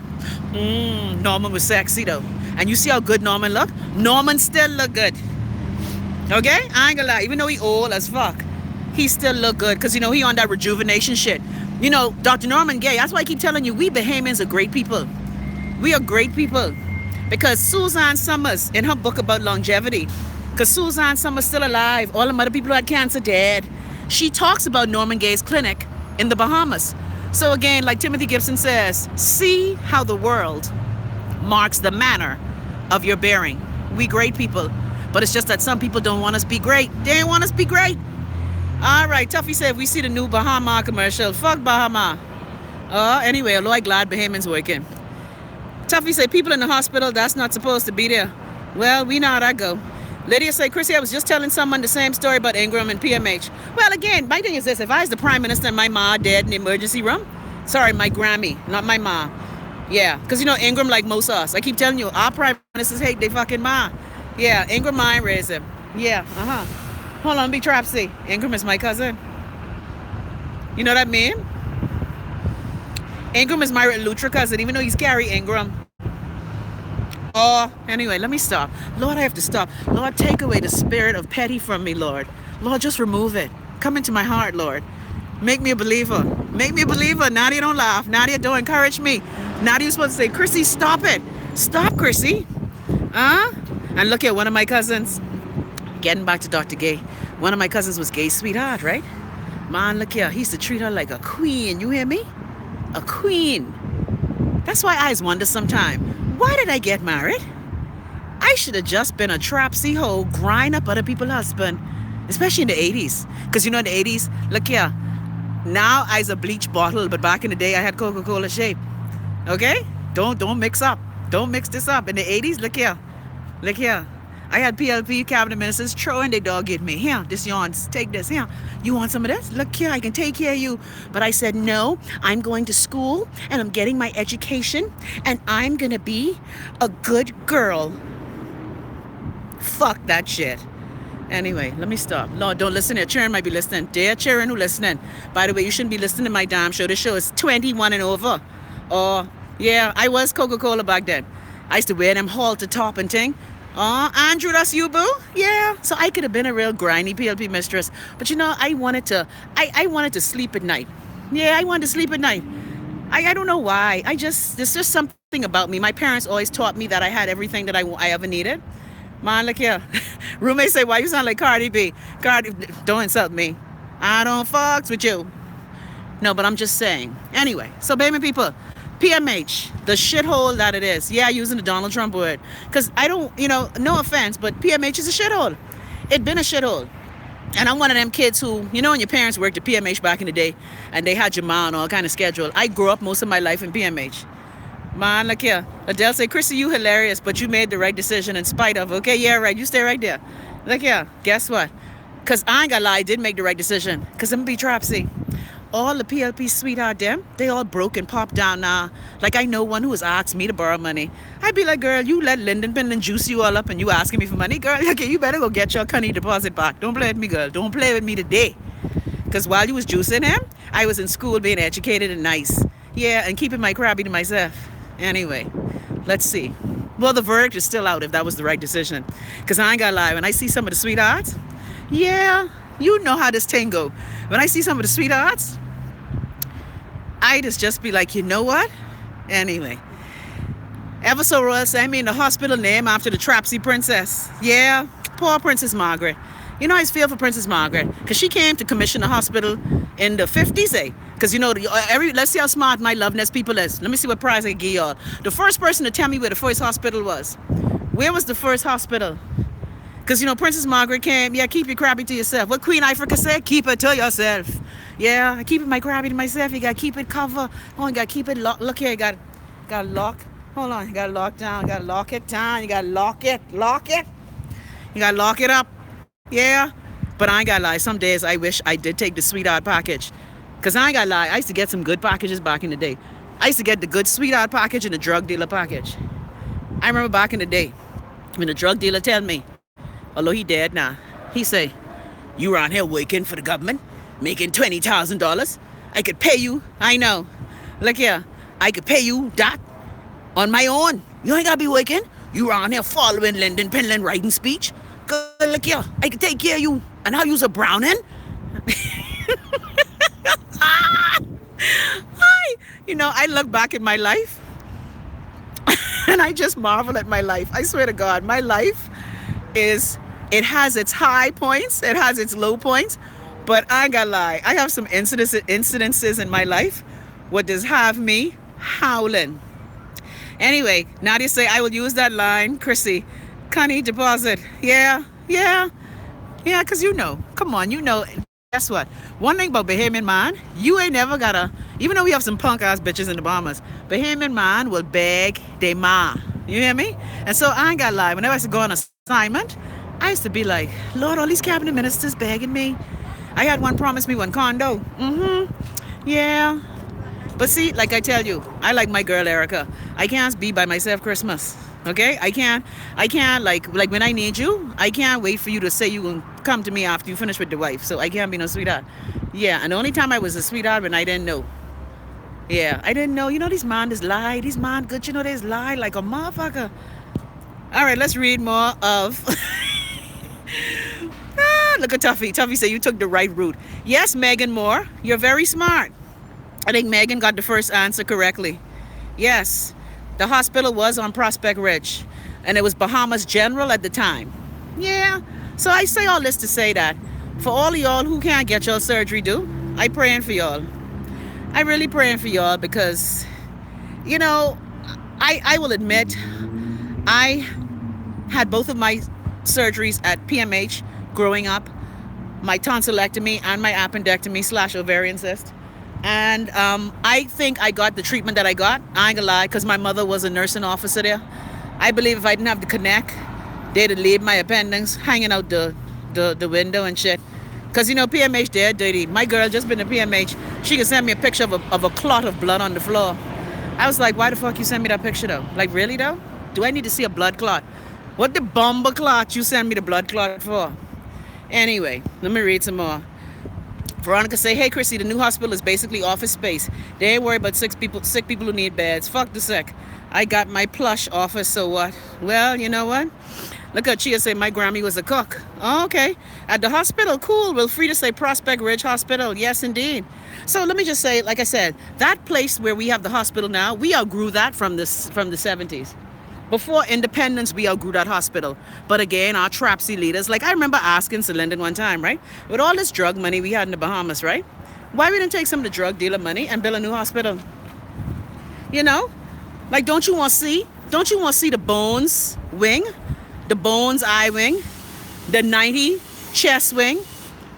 Norman was sexy though. And you see how good Norman look? Norman still look good. Okay? I ain't gonna lie. Even though he old as fuck, he still look good. Because, you know, he on that rejuvenation shit. You know, Dr. Norman Gay, that's why I keep telling you, we Bahamians are great people. We are great people. Because Suzanne Summers, in her book about longevity, because Suzanne Summers still alive, all the other people who had cancer dead, she talks about Norman Gay's clinic in the Bahamas. So again, like Timothy Gibson says, see how the world marks the manner of your bearing. We great people. But it's just that some people don't want us to be great. They don't want us to be great. All right, Tuffy said, we see the new Bahama commercial. Fuck Bahama. Anyway, although I'm glad Bahamians working. Tuffy say, people in the hospital, that's not supposed to be there. Well, we know how that go. Lydia say, Chrissy, I was just telling someone the same story about Ingram and PMH. Well, again, my thing is this. If I was the prime minister and my ma dead in the emergency room, sorry, my Grammy, not my ma. Yeah, because, you know, Ingram like most of us. I keep telling you, our prime ministers hate they fucking ma. Yeah, Ingram ma ain't raised him. Yeah, Hold on, be Trapsy. Ingram is my cousin. You know what I mean? Ingram is my Lutra cousin, even though he's Gary Ingram. Oh, anyway, let me stop. Lord, I have to stop. Lord, take away the spirit of petty from me, Lord. Lord, just remove it. Come into my heart, Lord. Make me a believer. Make me a believer. Nadia, don't laugh. Nadia, don't encourage me. Nadia, you're supposed to say, Chrissy, stop it. Stop, Chrissy. And look at one of my cousins. Getting back to Dr. Gay. One of my cousins was Gay's sweetheart, right? Man, look here. He used to treat her like a queen. You hear me? A queen. That's why I always wonder sometimes, why did I get married? I should have just been a trapsy hoe, grind up other people's husband, especially in the 80s. Because you know in the 80s, look here, now I's a bleach bottle, but back in the day I had Coca-Cola shape. Okay? Don't mix up. Don't mix this up. In the 80s, look here. Look here. I had PLP cabinet ministers throwing their dog at me. Here, this yawns. Take this. Here. You want some of this? Look here, I can take care of you. But I said, no, I'm going to school and I'm getting my education and I'm going to be a good girl. Fuck that shit. Anyway, let me stop. Lord, don't listen here. Sharon might be listening. Dear Sharon who listening. By the way, you shouldn't be listening to my damn show. This show is 21 and over. Oh, yeah, I was Coca-Cola back then. I used to wear them halter top and thing. Oh, Andrew, that's you, boo? Yeah. So I could have been a real grindy PLP mistress. But you know, I wanted to sleep at night. Yeah, I wanted to sleep at night. I don't know why. There's just something about me. My parents always taught me that I had everything that I ever needed. Man, look here. Roommate say, why you sound like Cardi B? Cardi, don't insult me. I don't fucks with you. No, but I'm just saying. Anyway, so baby people, PMH, the shithole that it is. Yeah, using the Donald Trump word. Because I don't, no offense, but PMH is a shithole. It been a shithole. And I'm one of them kids who, when your parents worked at PMH back in the day, and they had your mom and all kind of schedule. I grew up most of my life in PMH. Man, look here. Adele say, Chrissy, you hilarious, but you made the right decision in spite of. Okay, yeah, right. You stay right there. Look here. Guess what? Because I ain't gonna lie, I did make the right decision. Because I'm gonna be trapsy. All the PLP sweetheart them, they all broke and popped down now. Like I know one who has asked me to borrow money. I'd be like, girl, you let Lyndon Pinland juice you all up and you asking me for money? Girl, okay, you better go get your Connie deposit back. Don't play with me, girl. Don't play with me today. Because while you was juicing him, I was in school being educated and nice. Yeah, and keeping my crabby to myself. Anyway, let's see. Well, the verdict is still out if that was the right decision. Because I ain't gonna lie, when I see some of the sweethearts, yeah, you know how this thing go. When I see some of the sweethearts, I just be like, you know what? Anyway. Ever so royal sent me in the hospital name after the Trapsy princess. Yeah, poor Princess Margaret. You know, I just feel for Princess Margaret. Because she came to commission the hospital in the 50s, eh? Because, let's see how smart my loveness people is. Let me see what prize I give y'all. The first person to tell me where the first hospital was. Where was the first hospital? Because, Princess Margaret came, yeah, keep your crabby to yourself. What Queen Africa said? Keep it to yourself. Yeah, I keep it my crabby to myself. You got to keep it covered. Oh, you got to keep it locked. Look here, you got to lock. Hold on, you got to lock down. You got to lock it down. You got to lock it. You got to lock it up. Yeah, but I ain't got to lie. Some days I wish I did take the sweetheart package. Because I ain't got to lie. I used to get some good packages back in the day. I used to get the good sweetheart package and the drug dealer package. I remember back in the day when the drug dealer tell me, although he dead now, he say, you around here working for the government, making $20,000. I could pay you. I know. Look here. I could pay you that on my own. You ain't got to be working. You around here following Lyndon Pinland writing speech. Look here. I could take care of you. And I'll use a Browning. I look back at my life and I just marvel at my life. I swear to God, my life it has its high points, it has its low points, but I ain't gonna lie, I have some incidences in my life what does have me howling. Anyway, Nadia say, I will use that line, Chrissy, Connie deposit. Yeah, because come on, guess what? One thing about Bahamian man, you ain't never gotta, even though we have some punk ass bitches in the Bahamas, Bahamian man will beg they ma. You hear me? And so I ain't gotta lie, whenever I used to go on assignment, I used to be like, Lord, all these cabinet ministers begging me. I had one promise me one condo. Yeah. But see, like I tell you, I like my girl Erica. I can't be by myself Christmas. Okay? I can't like when I need you, I can't wait for you to say you will come to me after you finish with the wife. So I can't be no sweetheart. Yeah, and the only time I was a sweetheart when I didn't know. Yeah, I didn't know. You know, these man is lie. These man good, you know, they lie like a motherfucker. All right, let's read more of... Look at Tuffy. Tuffy said you took the right route. Yes, Megan Moore, you're very smart. I think Megan got the first answer correctly. Yes, the hospital was on Prospect Ridge, and it was Bahamas General at the time. Yeah, so I say all this to say that for all of y'all who can't get your surgery done, I praying for y'all. I really praying for y'all because, you know, I will admit, I had both of my surgeries at PMH growing up, my tonsillectomy and my appendectomy / ovarian cyst. And I think I got the treatment that I got. I ain't gonna lie, because my mother was a nursing officer there. I believe if I didn't have the connect, they'd leave my appendix hanging out the window and shit. Because, you know, PMH, they're dirty. My girl just been to PMH. She can send me a picture of a clot of blood on the floor. I was like, why the fuck you send me that picture, though? Like, really, though? Do I need to see a blood clot? What the bomber clot you send me the blood clot for? Anyway, let me read some more. Veronica say, hey, Chrissy, the new hospital is basically office space. They ain't worried about sick people who need beds. Fuck the sick. I got my plush office, so what? Well, you know what? Look at Chia say, my Grammy was a cook. Oh, okay. At the hospital, cool. Well, free to say Prospect Ridge Hospital. Yes, indeed. So let me just say, like I said, that place where we have the hospital now, we outgrew that from the 70s. Before independence, we outgrew that hospital. But again, our trapsy leaders, like I remember asking Celinda one time, right? With all this drug money we had in the Bahamas, right? Why we didn't take some of the drug dealer money and build a new hospital? You know? Like, don't you want to see the Bones wing, the Bones eye wing, the 90 chest wing,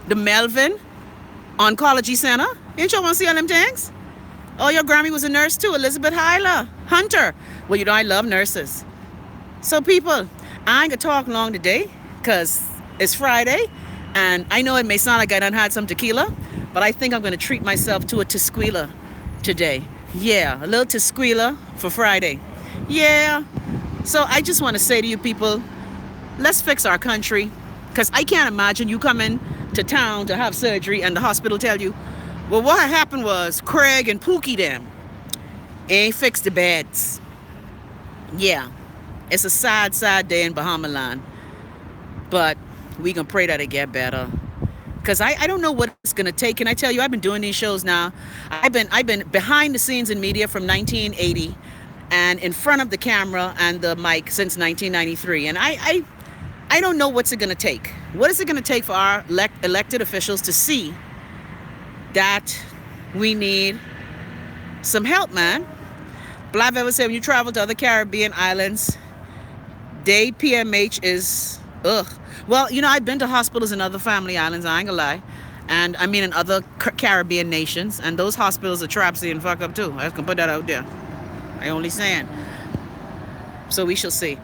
the Melvin Oncology Center? Ain't you want to see all them things? Oh, your Grammy was a nurse too, Elizabeth Hyla, Hunter. Well, you know, I love nurses. So people, I ain't gonna talk long today because it's Friday and I know it may sound like I done had some tequila, but I think I'm gonna treat myself to a tequila today. Yeah, a little tequila for Friday. Yeah. So I just want to say to you people, let's fix our country, because I can't imagine you coming to town to have surgery and the hospital tell you, well, what happened was Craig and Pookie them ain't fixed the beds. Yeah, it's a sad, sad day in Bahama land, but we gonna pray that it get better. Because I don't know what it's gonna take. And I tell you, I've been doing these shows now. I've been behind the scenes in media from 1980 and in front of the camera and the mic since 1993. And I don't know what's it gonna take. What is it gonna take for our elected officials to see that we need some help, man? Black ever said when you travel to other Caribbean islands, they PMH is ugh. Well, you know, I've been to hospitals in other family islands, I ain't gonna lie. And I mean in other Caribbean nations, and those hospitals are trapsy and fuck up too. I can put that out there. I only saying. So we shall see.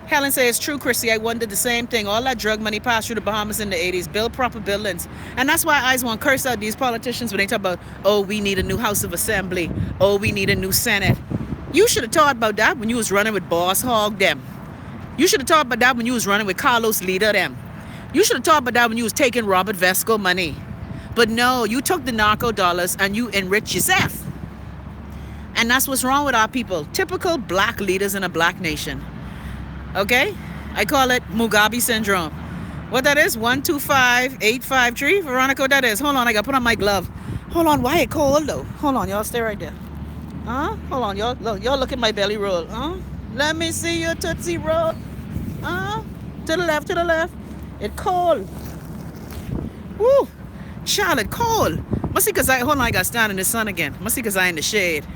Helen says, it's true, Chrissy. I wondered the same thing. All that drug money passed through the Bahamas in the 80s. Build proper buildings. And that's why I want to curse out these politicians when they talk about, oh, we need a new House of Assembly. Oh, we need a new Senate. You should have thought about that when you was running with Boss Hog them. You should have thought about that when you was running with Carlos Leader them. You should have thought about that when you was taking Robert Vesco money. But no, you took the narco dollars and you enriched yourself. And that's what's wrong with our people. Typical black leaders in a black nation. Okay? I call it Mugabe syndrome. What that is? 125853. Veronica, what that is? Hold on, I gotta put on my glove. Hold on, why it cold though? Hold on, y'all stay right there. Hold on, y'all look at my belly roll. Let me see your Tootsie Roll. To the left, to the left. It cold. Woo. Charlotte, cold. Must see because hold on, I got stand in the sun again. Must see because I in the shade.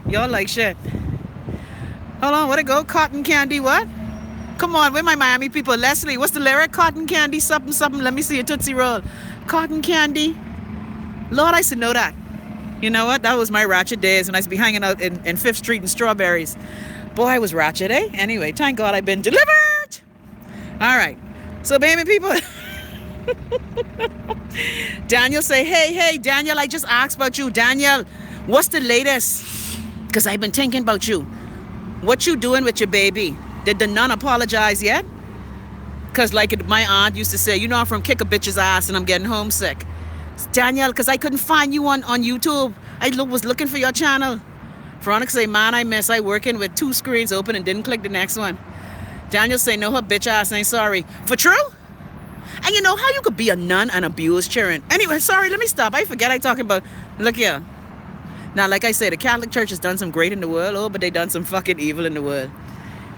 Y'all like shit. Hold on, where'd it go? Cotton candy, what? Come on, where my Miami people? Leslie, what's the lyric? Cotton candy, something, something. Let me see your Tootsie Roll. Cotton candy. Lord, I should know that. You know what? That was my ratchet days when I used to be hanging out in 5th Street and Strawberries. Boy, I was ratchet, eh? Anyway, thank God I've been delivered. All right. So, baby people. Daniel say, hey, Daniel, I just asked about you. Daniel, what's the latest? Because I've been thinking about you. What you doing with your baby? Did the nun apologize yet? Because like my aunt used to say, I'm from kick a bitch's ass and I'm getting homesick. Daniel, because I couldn't find you on YouTube. was looking for your channel. Veronica say, man, I miss. I working with 2 screens open and didn't click the next one. Daniel say, no, her bitch ass ain't sorry. For true? And you know how you could be a nun and abuse children. Anyway, sorry, let me stop. I forget I talking about, look here. Now, like I say, the Catholic Church has done some great in the world. Oh, but they done some fucking evil in the world.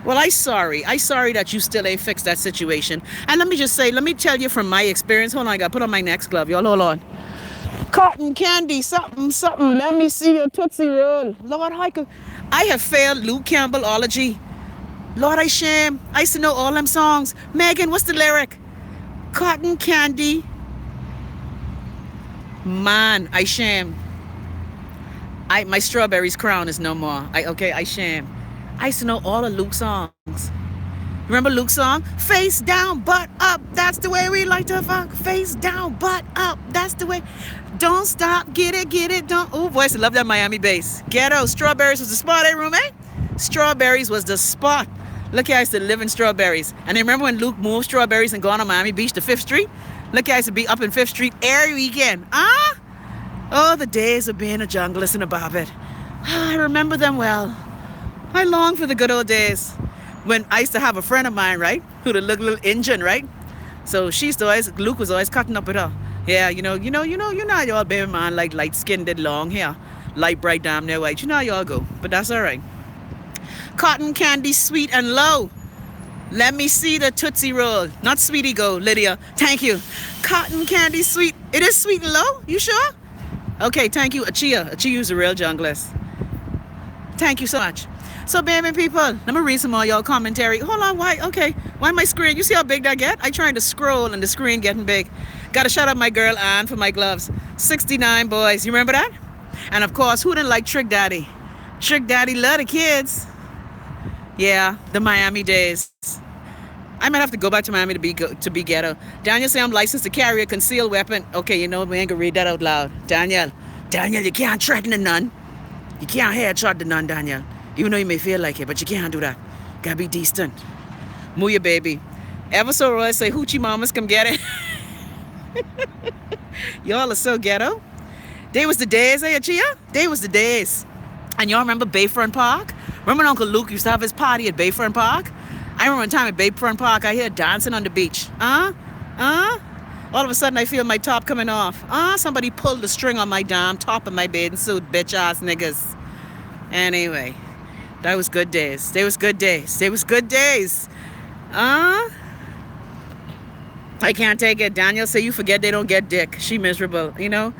Well, I sorry that you still ain't fixed that situation. And let me just say, let me tell you from my experience. Hold on, I got to put on my next glove. Y'all, hold on. Cotton candy, something. Let me see your Tootsie Roll. Lord, I have failed Luke Campbellology. Lord, I shame. I used to know all them songs. Megan, what's the lyric? Cotton candy. Man, I shame. My strawberries crown is no more. I shame. I used to know all of Luke's songs. Remember Luke's song? Face down, butt up. That's the way we like to fuck. Face down, butt up. That's the way. Don't stop. Get it. Don't. Oh, boy, I used to love that Miami bass. Ghetto. Strawberries was the spot, eh, roommate? Strawberries was the spot. Look, I used to live in Strawberries. And I remember when Luke moved Strawberries and gone on Miami Beach to 5th Street? Look, I used to be up in 5th Street every weekend. Oh, the days of being a junglist and a bobbit. I remember them well. I long for the good old days when I used to have a friend of mine, right, who the little Indian, right? So Luke was always cutting up with her. Yeah, you know, y'all baby man like light skinned, long hair, light bright damn near white. You know how y'all go, but that's all right. Cotton candy, sweet and low. Let me see the Tootsie Roll. Not Sweetie Go, Lydia. Thank you. Cotton candy, sweet. It is sweet and low? You sure? Okay, thank you. Achia's a real junglist. Thank you so much. So, baby people, let me read some more y'all commentary. Hold on, why? Okay, why my screen? You see how big that get? I trying to scroll and the screen getting big. Got to shout out my girl Ann for my gloves. 69 boys. You remember that? And of course, who didn't like Trick Daddy? Trick Daddy love the kids. Yeah, the Miami days. I might have to go back to Miami to be ghetto. Daniel say I'm licensed to carry a concealed weapon. Okay, you know, we ain't gonna read that out loud. Daniel, you can't threaten a nun. You can't headshot the nun, Daniel. Even though you may feel like it, but you can't do that. Gotta be decent. Move your baby. Ever so Roy say, hoochie mamas, come get it. Y'all are so ghetto. They was the days, eh, Chia? They was the days. And y'all remember Bayfront Park? Remember when Uncle Luke used to have his party at Bayfront Park? I remember one time at Bayfront Park, I hear dancing on the beach. All of a sudden, I feel my top coming off. Somebody pulled the string on my damn top of my bathing suit, bitch-ass niggas. Anyway, that was good days. They was good days. They was good days. I can't take it. Daniel say you forget they don't get dick. She miserable, you know?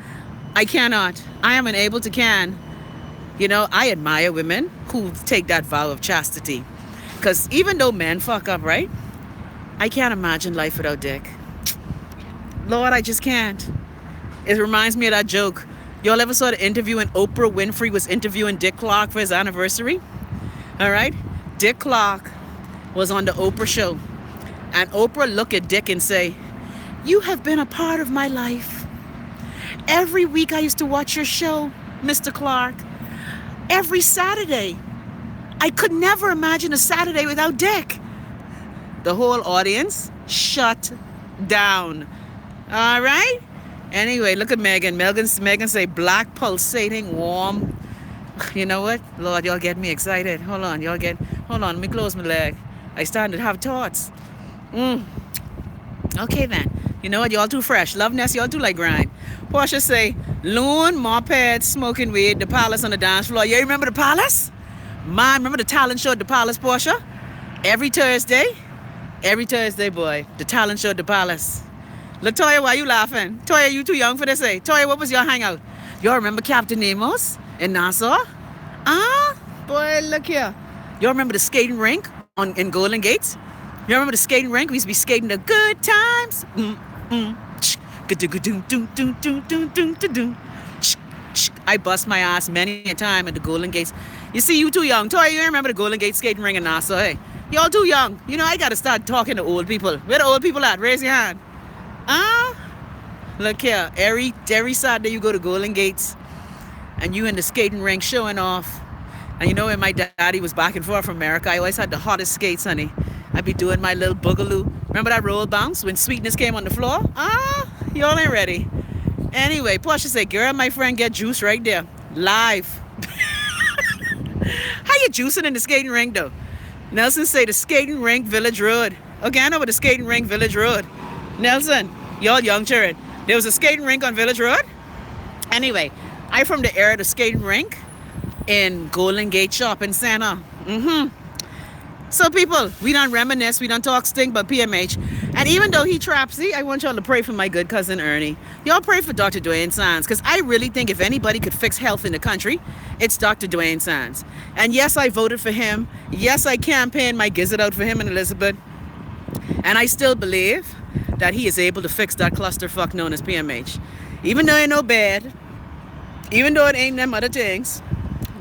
I cannot. I am unable to can. You know, I admire women who take that vow of chastity. Because even though men fuck up, right? I can't imagine life without dick. Lord, I just can't. It reminds me of that joke. Y'all ever saw the interview when Oprah Winfrey was interviewing Dick Clark for his anniversary? All right? Dick Clark was on the Oprah show. And Oprah looked at Dick and say, you have been a part of my life. Every week I used to watch your show, Mr. Clark. Every Saturday. I could never imagine a Saturday without Dick. The whole audience shut down. All right? Anyway, look at Megan. Megan say black, pulsating, warm. You know what? Lord, y'all get me excited. Hold on, let me close my leg. I started to have thoughts. Okay then. You know what? Y'all too fresh. Love Ness, y'all too like grind. Portia say, loon, moped, smoking weed, the Palace on the dance floor. You remember the Palace? Man, remember the talent show at the Palace, Portia? Every Thursday, boy. The talent show at the Palace. Look, Toya, why you laughing? Toya, you too young for this, eh? Toya, what was your hangout? Y'all remember Captain Nemos in Nassau? Boy, look here. Y'all remember the skating rink in Golden Gates? You remember the skating rink? We used to be skating the good times. I bust my ass many a time at the Golden Gates. You see, you too young. Toy, you remember the Golden Gate skating ring in Nassau, hey? Y'all too young. You know, I got to start talking to old people. Where the old people at? Raise your hand. Look here. Every Saturday you go to Golden Gates and you in the skating rink showing off. And you know, when my daddy was back and forth from America, I always had the hottest skates, honey. I'd be doing my little boogaloo. Remember that roll bounce when Sweetness came on the floor? Y'all ain't ready. Anyway, Portia said, girl, my friend, get juice right there. Live. How you juicing in the skating rink though? Nelson say the skating rink Village Road. Okay, I know what the skating rink Village Road. Nelson, y'all young children. There was a skating rink on Village Road. Anyway, I from the era of the skating rink in Golden Gate Shopping Center. So people, we don't reminisce, we don't talk stink about PMH. And even though he trapsy, I want y'all to pray for my good cousin Ernie. Y'all pray for Dr. Dwayne Sands, because I really think if anybody could fix health in the country, it's Dr. Dwayne Sands. And yes, I voted for him. Yes, I campaigned my gizzard out for him and Elizabeth. And I still believe that he is able to fix that clusterfuck known as PMH. Even though it ain't no bad, even though it ain't them other things.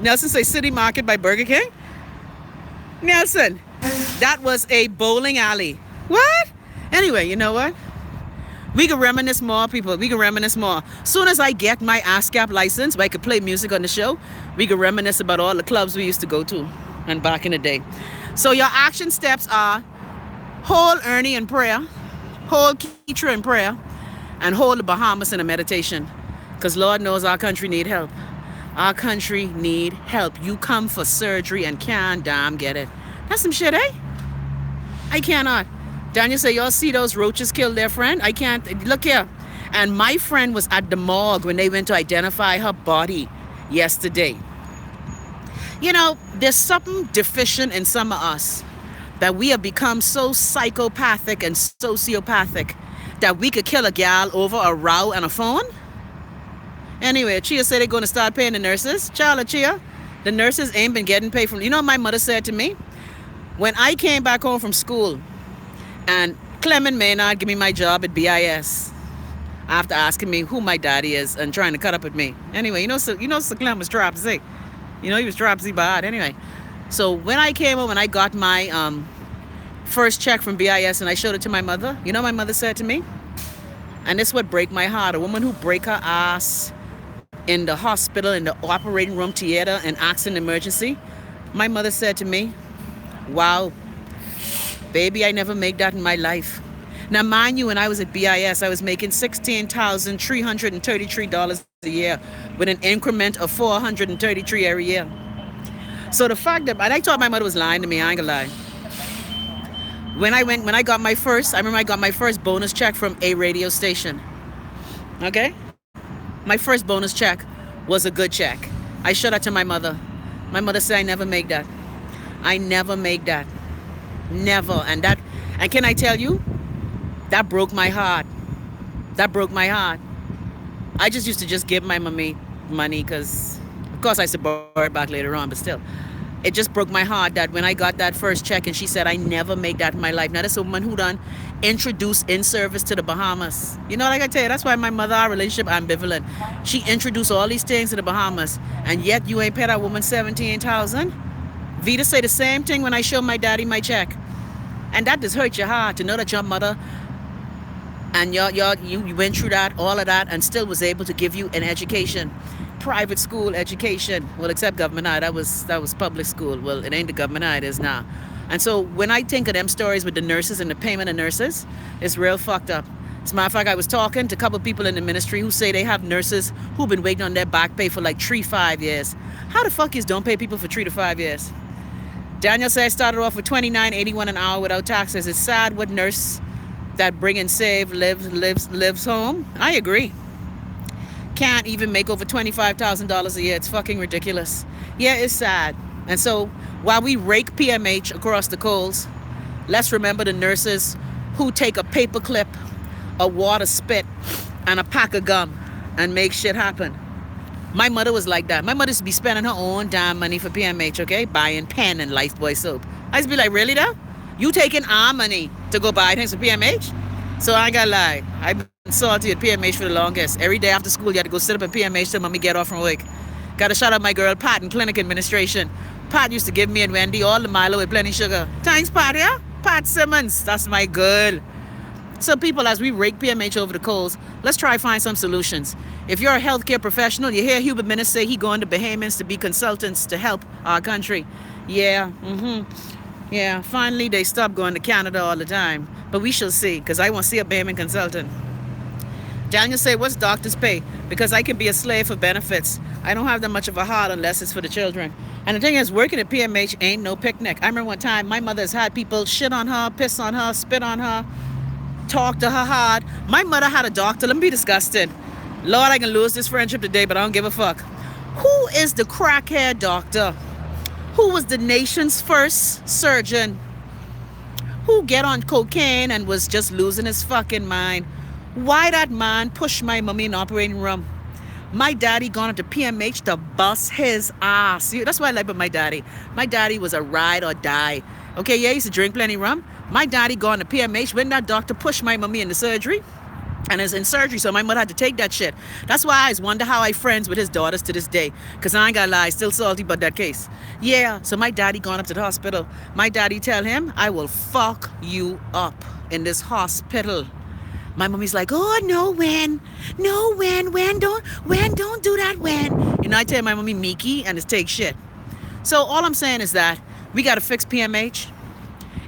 Nelson say City Market by Burger King. Nelson, that was a bowling alley. What? Anyway, you know what? We can reminisce more, people. We can reminisce more. Soon as I get my ASCAP license where I could play music on the show, we can reminisce about all the clubs we used to go to and back in the day. So your action steps are hold Ernie in prayer, hold Keitra in prayer, and hold the Bahamas in a meditation. Because Lord knows our country need help. Our country need help. You come for surgery and can't damn get it. That's some shit, eh? I cannot. Daniel say, y'all see those roaches kill their friend? I can't. Look here. And my friend was at the morgue when they went to identify her body yesterday. You know, there's something deficient in some of us that we have become so psychopathic and sociopathic that we could kill a gal over a row and a phone. Anyway, Chia said they're going to start paying the nurses. Child, Chia, the nurses ain't been getting paid from. You know what my mother said to me? When I came back home from school and Clement Maynard give me my job at BIS after asking me who my daddy is and trying to cut up with me. Anyway, you know Sir Clem was dropsy. You know, he was dropsy bad. Anyway, so when I came home and I got my first check from BIS and I showed it to my mother, you know what my mother said to me? And this would break my heart. A woman who break her ass in the hospital, in the operating room theater, and accident emergency. My mother said to me, wow, baby, I never make that in my life. Now, mind you, when I was at BIS, I was making $16,333 a year with an increment of $433 every year. So the fact that, and I thought my mother was lying to me, I ain't gonna lie. When I got my first, I remember I got my first bonus check from a radio station. Okay? My first bonus check was a good check. I showed that to my mother. My mother said, I never make that. I never make that. Never. And can I tell you, that broke my heart. That broke my heart. I just used to just give my mommy money because, of course, I used to borrow it back later on, but still. It just broke my heart that when I got that first check and she said, I never make that in my life. Now, that's a woman who done introduced in-service to the Bahamas. You know, like I tell you, that's why my mother, our relationship ambivalent. She introduced all these things to the Bahamas, and yet you ain't paid that woman $17,000. Vita say the same thing when I show my daddy my check. And that just hurt your heart to know that your mother and you went through that, all of that, and still was able to give you an education. Private school education, well, except government high, that was public school. Well, it ain't the government high, it is now. And so when I think of them stories with the nurses and the payment of nurses, it's real fucked up. As a matter of fact, I was talking to a couple of people in the ministry who say they have nurses who've been waiting on their back pay for like 3-5 years. How the fuck is don't pay people for 3 to 5 years? Daniel said I started off with $29.81 an hour without taxes. It's sad what nurse that bring and save lives home. I agree. Can't even make over $25,000 a year. It's fucking ridiculous. Yeah, it's sad. And so while we rake PMH across the coals, let's remember the nurses who take a paper clip, a water spit, and a pack of gum and make shit happen. My mother was like that. My mother used to be spending her own damn money for PMH, okay? Buying pen and Lifebuoy soap. I used to be like, really though? You taking our money to go buy things for PMH? So I ain't gonna lie. I've been salty at PMH for the longest. Every day after school, you had to go sit up at PMH till mommy get off from work. Gotta shout out my girl, Pat, in clinic administration. Pat used to give me and Wendy all the Milo with plenty sugar. Thanks, Pat, yeah? Pat Simmons, that's my girl. So people, as we rake PMH over the coals, let's try find some solutions. If you're a healthcare professional, you hear Hubert Minnis say he going to Bahamians to be consultants to help our country. Yeah, yeah, finally they stopped going to Canada all the time. But we shall see, because I want to see a Bahamian consultant. Daniel say, what's doctor's pay? Because I can be a slave for benefits. I don't have that much of a heart unless it's for the children. And the thing is, working at PMH ain't no picnic. I remember one time my mother's had people shit on her, piss on her, spit on her, talk to her hard. My mother had a doctor. Let me be disgusted. Lord, I can lose this friendship today, but I don't give a fuck. Who is the crackhead doctor? Who was the nation's first surgeon? Who get on cocaine and was just losing his fucking mind? Why that man pushed my mommy in the operating room? My daddy gone up to PMH to bust his ass. See, that's why I like about my daddy. My daddy was a ride or die. Okay, yeah, he used to drink plenty rum. My daddy gone to PMH when that doctor pushed my mommy in the surgery. And is in surgery, so my mother had to take that shit. That's why I wonder how I friends with his daughters to this day. Because I ain't gonna lie, still salty about that case. Yeah, so my daddy gone up to the hospital. My daddy tell him, I will fuck you up in this hospital. My mommy's like, oh, no, when don't do that, when. You know, I tell my mommy Miki and it's take shit. So all I'm saying is that we got to fix PMH.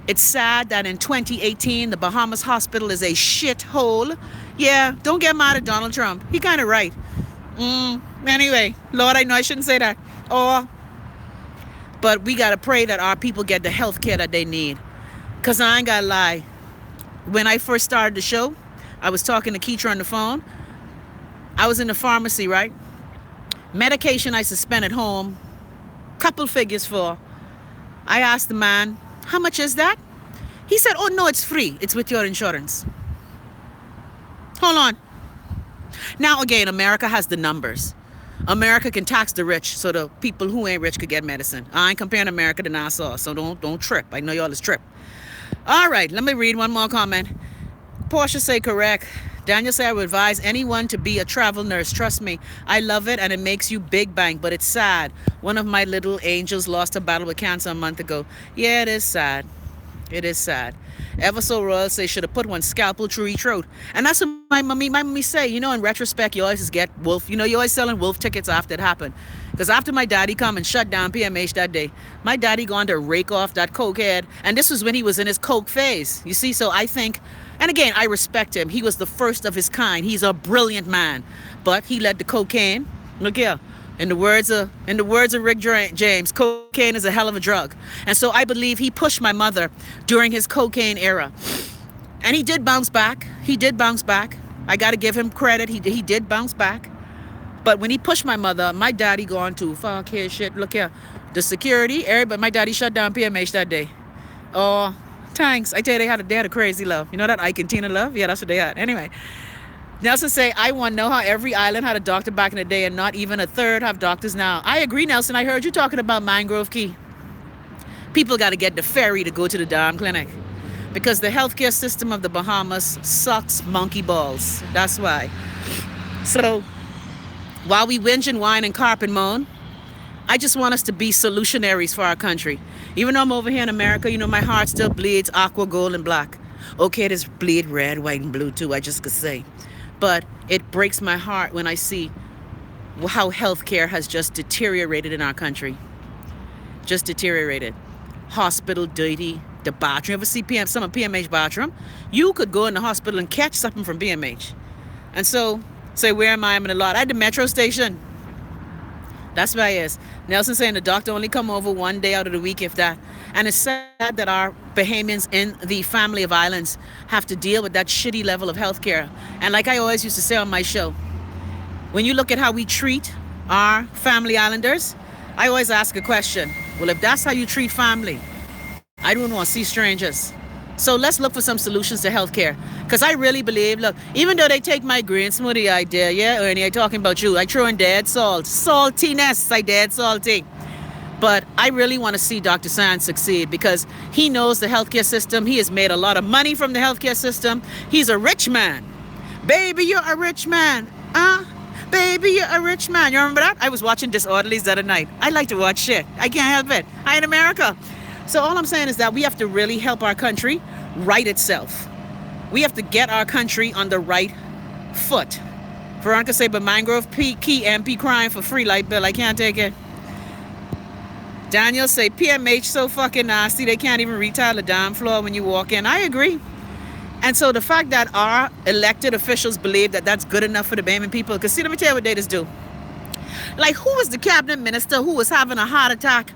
It's sad that in 2018, the Bahamas hospital is a shithole. Yeah, don't get mad at Donald Trump. He kind of right. Anyway, Lord, I know I shouldn't say that. But we got to pray that our people get the health care that they need. Because I ain't got to lie. When I first started the show, I was talking to Keitra on the phone. I was in the pharmacy, right? Medication I suspend at home. Couple figures for. I asked the man, how much is that? He said, oh, no, it's free. It's with your insurance. Hold on. Now, again, America has the numbers. America can tax the rich so the people who ain't rich could get medicine. I ain't comparing America to Nassau, so don't trip. I know y'all is trip. All right, let me read one more comment. Portia say correct. Daniel say I would advise anyone to be a travel nurse. Trust me, I love it and it makes you big bang, but it's sad. One of my little angels lost a battle with cancer a month ago. Yeah, it is sad. It is sad. Ever so royal say should have put one scalpel through each throat. And that's what my mommy say, you know, in retrospect, you always get wolf, you know, you always selling wolf tickets after it happened. Because after my daddy come and shut down PMH that day, my daddy gone to rake off that cokehead. And this was when he was in his coke phase. You see, so I think, and again, I respect him. He was the first of his kind. He's a brilliant man. But he led the cocaine. Look here. In the words of Rick James, cocaine is a hell of a drug. And so I believe he pushed my mother during his cocaine era. And he did bounce back. He did bounce back. I got to give him credit. He did bounce back. But when he pushed my mother, my daddy gone to fuck his shit. Look here. The security, everybody, my daddy shut down PMH that day. Oh, thanks. I tell you, they had a crazy love. You know that Ike and Tina love? Yeah, that's what they had. Anyway. Nelson say, I want to know how every island had a doctor back in the day and not even a third have doctors now. I agree, Nelson. I heard you talking about Mangrove Key. People got to get the ferry to go to the damn clinic because the healthcare system of the Bahamas sucks monkey balls. That's why. So while we whinge and whine and carp and moan, I just want us to be solutionaries for our country. Even though I'm over here in America, you know, my heart still bleeds aqua, gold, and black. Okay, it is bleed red, white, and blue too, I just could say. But it breaks my heart when I see how healthcare has just deteriorated in our country. Just deteriorated. Hospital dirty, the bathroom. You ever see some of PMH bathroom? You could go in the hospital and catch something from PMH. And so, say, where am I? I'm in a lot. At the metro station. That's where I is. Nelson saying the doctor only come over one day out of the week, if that. And it's sad that our Bahamians in the family of islands have to deal with that shitty level of healthcare. And like I always used to say on my show, when you look at how we treat our family islanders, I always ask a question. Well, if that's how you treat family, I don't want to see strangers. So let's look for some solutions to healthcare. Because I really believe, look, even though they take my green smoothie idea, yeah, Ernie, I talking about you. I throw in dead salt. Saltiness, I dead salty. But I really want to see Dr. Science succeed because he knows the healthcare system. He has made a lot of money from the healthcare system. He's a rich man. Baby, you're a rich man. Baby, you're a rich man. You remember that? I was watching Disorderlies the other night. I like to watch shit. I can't help it. I in America. So all I'm saying is that we have to really help our country right itself. We have to get our country on the right foot. Veronica say, but Mangrove Key MP crying for free light bill. I can't take it. Daniel say, PMH so fucking nasty, they can't even retile the damn floor when you walk in. I agree. And so the fact that our elected officials believe that that's good enough for the Bahamian people, because see, let me tell you what they just do. Like, who was the cabinet minister who was having a heart attack?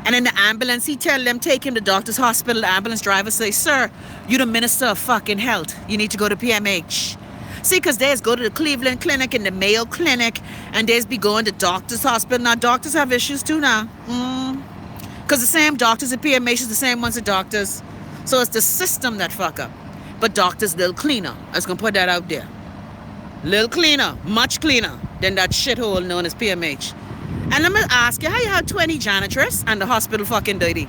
And in the ambulance, he tell them, take him to doctor's hospital. The ambulance driver say, sir, you the minister of fucking health. You need to go to PMH. See, because there's go to the Cleveland Clinic and the Mayo Clinic, and there's be going to doctor's hospital. Now, doctors have issues too now. Because the same doctors at PMH is the same ones at doctors. So it's the system that fuck up. But doctors little cleaner. I was going to put that out there. Little cleaner, much cleaner than that shithole known as PMH. And let me ask you, how you have 20 janitress and the hospital fucking dirty?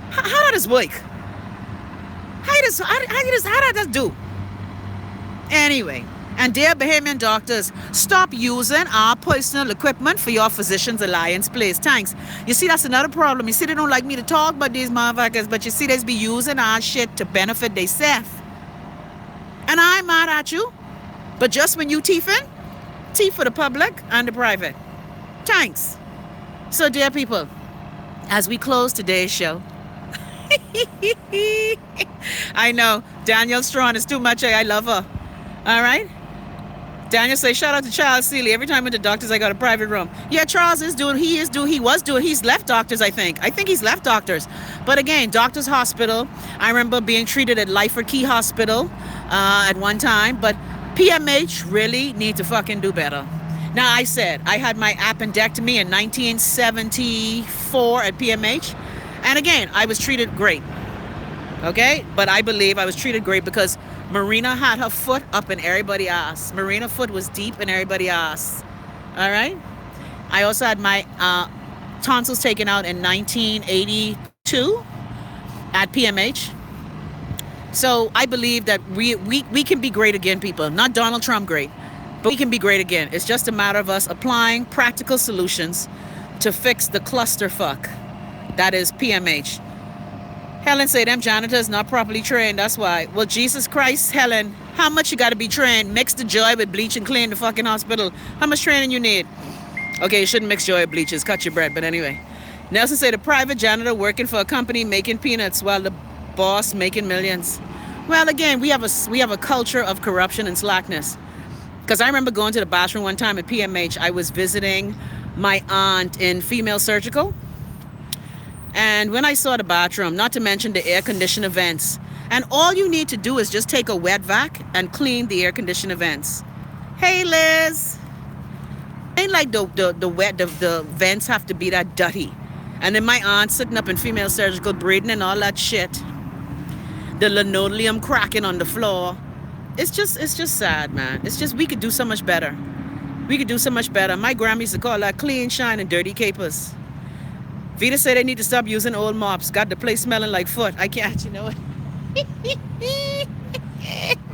How does this work? How does that do? Anyway, and dear Bahamian doctors, stop using our personal equipment for your Physicians Alliance, please. Thanks. You see, that's another problem. You see, they don't like me to talk about these motherfuckers, but you see, they be using our shit to benefit themselves. And I'm mad at you. But just when you teething, teeth for the public and the private. Thanks. So, dear people, as we close today's show, I know Danielle Strawn is too much. I love her. All right. Daniel say, shout out to Charles Seeley. Every time with the doctors, I got a private room. Yeah, Charles is doing, he was doing, he's left doctors, I think. I think he's left doctors. But again, Doctors Hospital, I remember being treated at Lyford Key Hospital at one time. But PMH really need to fucking do better. Now, I said, I had my appendectomy in 1974 at PMH. And again, I was treated great. Okay? But I believe I was treated great because Marina had her foot up in everybody's ass. Marina's foot was deep in everybody's ass. All right? I also had my tonsils taken out in 1982 at PMH. So I believe that we can be great again, people. Not Donald Trump great, but we can be great again. It's just a matter of us applying practical solutions to fix the clusterfuck that is PMH. Helen say them janitors not properly trained, that's why. Well, Jesus Christ, Helen, how much you gotta be trained? Mix the joy with bleach and clean the fucking hospital. How much training you need? Okay, you shouldn't mix joy with bleach, cut your bread, but anyway. Nelson say the private janitor working for a company making peanuts while the boss making millions. Well, again, we have a culture of corruption and slackness. Because I remember going to the bathroom one time at PMH. I was visiting my aunt in female surgical. And when I saw the bathroom, not to mention the air conditioner vents, and all you need to do is just take a wet vac and clean the air conditioner vents. Hey, Liz. Ain't like the vents have to be that dirty. And then my aunt sitting up in female surgical breathing and all that shit. The linoleum cracking on the floor. It's just sad, man. It's just, we could do so much better. We could do so much better. My grandma used to call that clean, shine, and dirty capers. Vita said they need to stop using old mops. Got the place smelling like foot. I can't, you know what?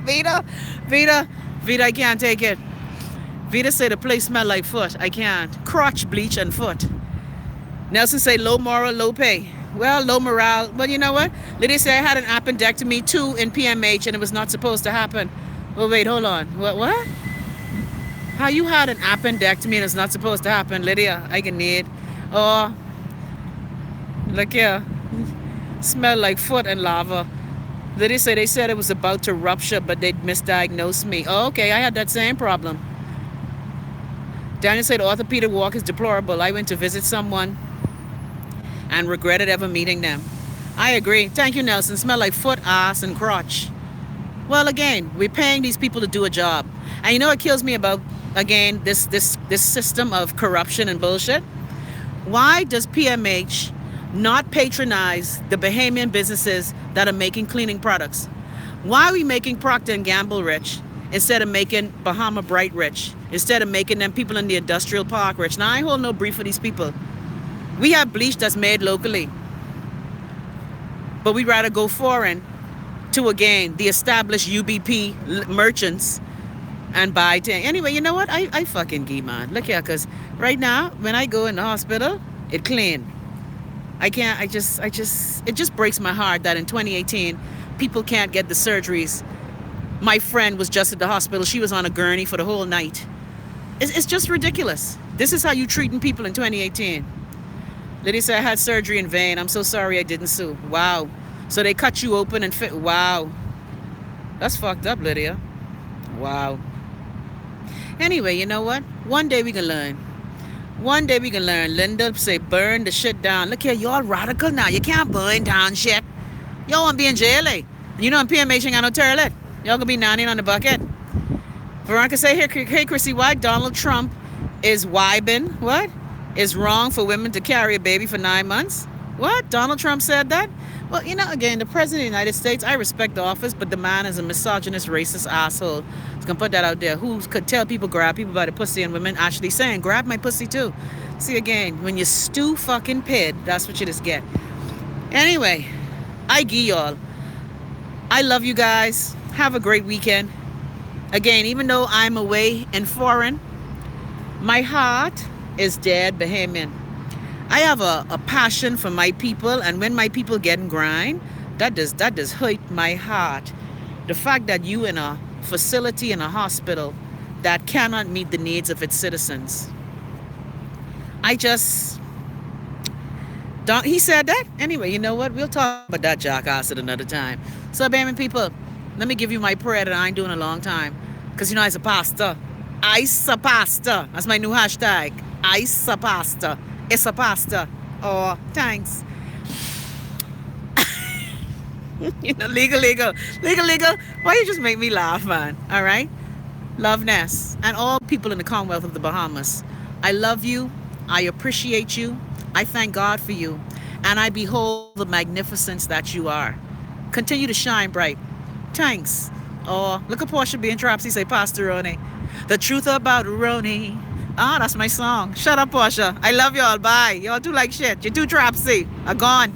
Vita, I can't take it. Vita said the place smell like foot. I can't. Crotch, bleach, and foot. Nelson say low moral, low pay. Well, low morale. But you know what? Lydia said I had an appendectomy too in PMH and it was not supposed to happen. Well, wait, hold on. What? How you had an appendectomy and it's not supposed to happen? Lydia, I can need. Oh, look here. Smell like foot and lava. Lydia said they said it was about to rupture, but they misdiagnosed me. Oh, okay, I had that same problem. Daniel said orthopedic walk is deplorable. I went to visit someone and regretted ever meeting them. I agree. Thank you, Nelson. Smell like foot, ass, and crotch. Well, again, we're paying these people to do a job. And you know what kills me about, again, this system of corruption and bullshit? Why does PMH not patronize the Bahamian businesses that are making cleaning products? Why are we making Procter & Gamble rich instead of making Bahama Bright rich? Instead of making them people in the industrial park rich? Now, I hold no brief for these people. We have bleach that's made locally. But we'd rather go foreign to, again, the established UBP merchants and buy things. Anyway, you know what? I fucking gee, man. Look here, because right now, when I go in the hospital, it clean. I can't, it just breaks my heart that in 2018, people can't get the surgeries. My friend was just at the hospital. She was on a gurney for the whole night. It's just ridiculous. This is how you treating people in 2018. Lydia said, I had surgery in vain. I'm so sorry I didn't sue. Wow. So they cut you open and fit. Wow. That's fucked up, Lydia. Wow. Anyway, you know what? One day we can learn. One day we can learn. Linda say burn the shit down. Look here, y'all radical now. You can't burn down shit. Y'all want to be in jail, eh? You know in PMH ain't got no toilet. Y'all gonna be nannying on the bucket. Veronica say here, hey Chrissy, why Donald Trump is wibing? What? Is wrong for women to carry a baby for 9 months? What? Donald Trump said that? Well, you know, again, the President of the United States, I respect the office, but the man is a misogynist, racist asshole. Just gonna put that out there. Who could tell people, grab people by the pussy, and women actually saying, grab my pussy too. See, again, when you stew fucking pid, that's what you just get. Anyway, I give y'all. I love you guys. Have a great weekend. Again, even though I'm away and foreign, my heart is dead Bahamian. I have a passion for my people, and when my people get in grind, that does hurt my heart. The fact that you in a facility, in a hospital, that cannot meet the needs of its citizens. I just don't. He said that anyway. You know what? We'll talk about that jackass at another time. So, Bahamian people, let me give you my prayer that I ain't doing a long time, because you know I's a pastor. I's a pastor. That's my new hashtag. I's a pastor. It's a pasta. Oh, thanks. You know, legal. Why you just make me laugh, man? All right? Love Ness and all people in the Commonwealth of the Bahamas. I love you. I appreciate you. I thank God for you. And I behold the magnificence that you are. Continue to shine bright. Thanks. Oh, look at Portia being trapped. He say, Pastor Ronnie. The truth about Ronnie. Ah, that's my song. Shut up, Portia. I love y'all. Bye. Y'all do like shit. You're too trapsy. Are gone.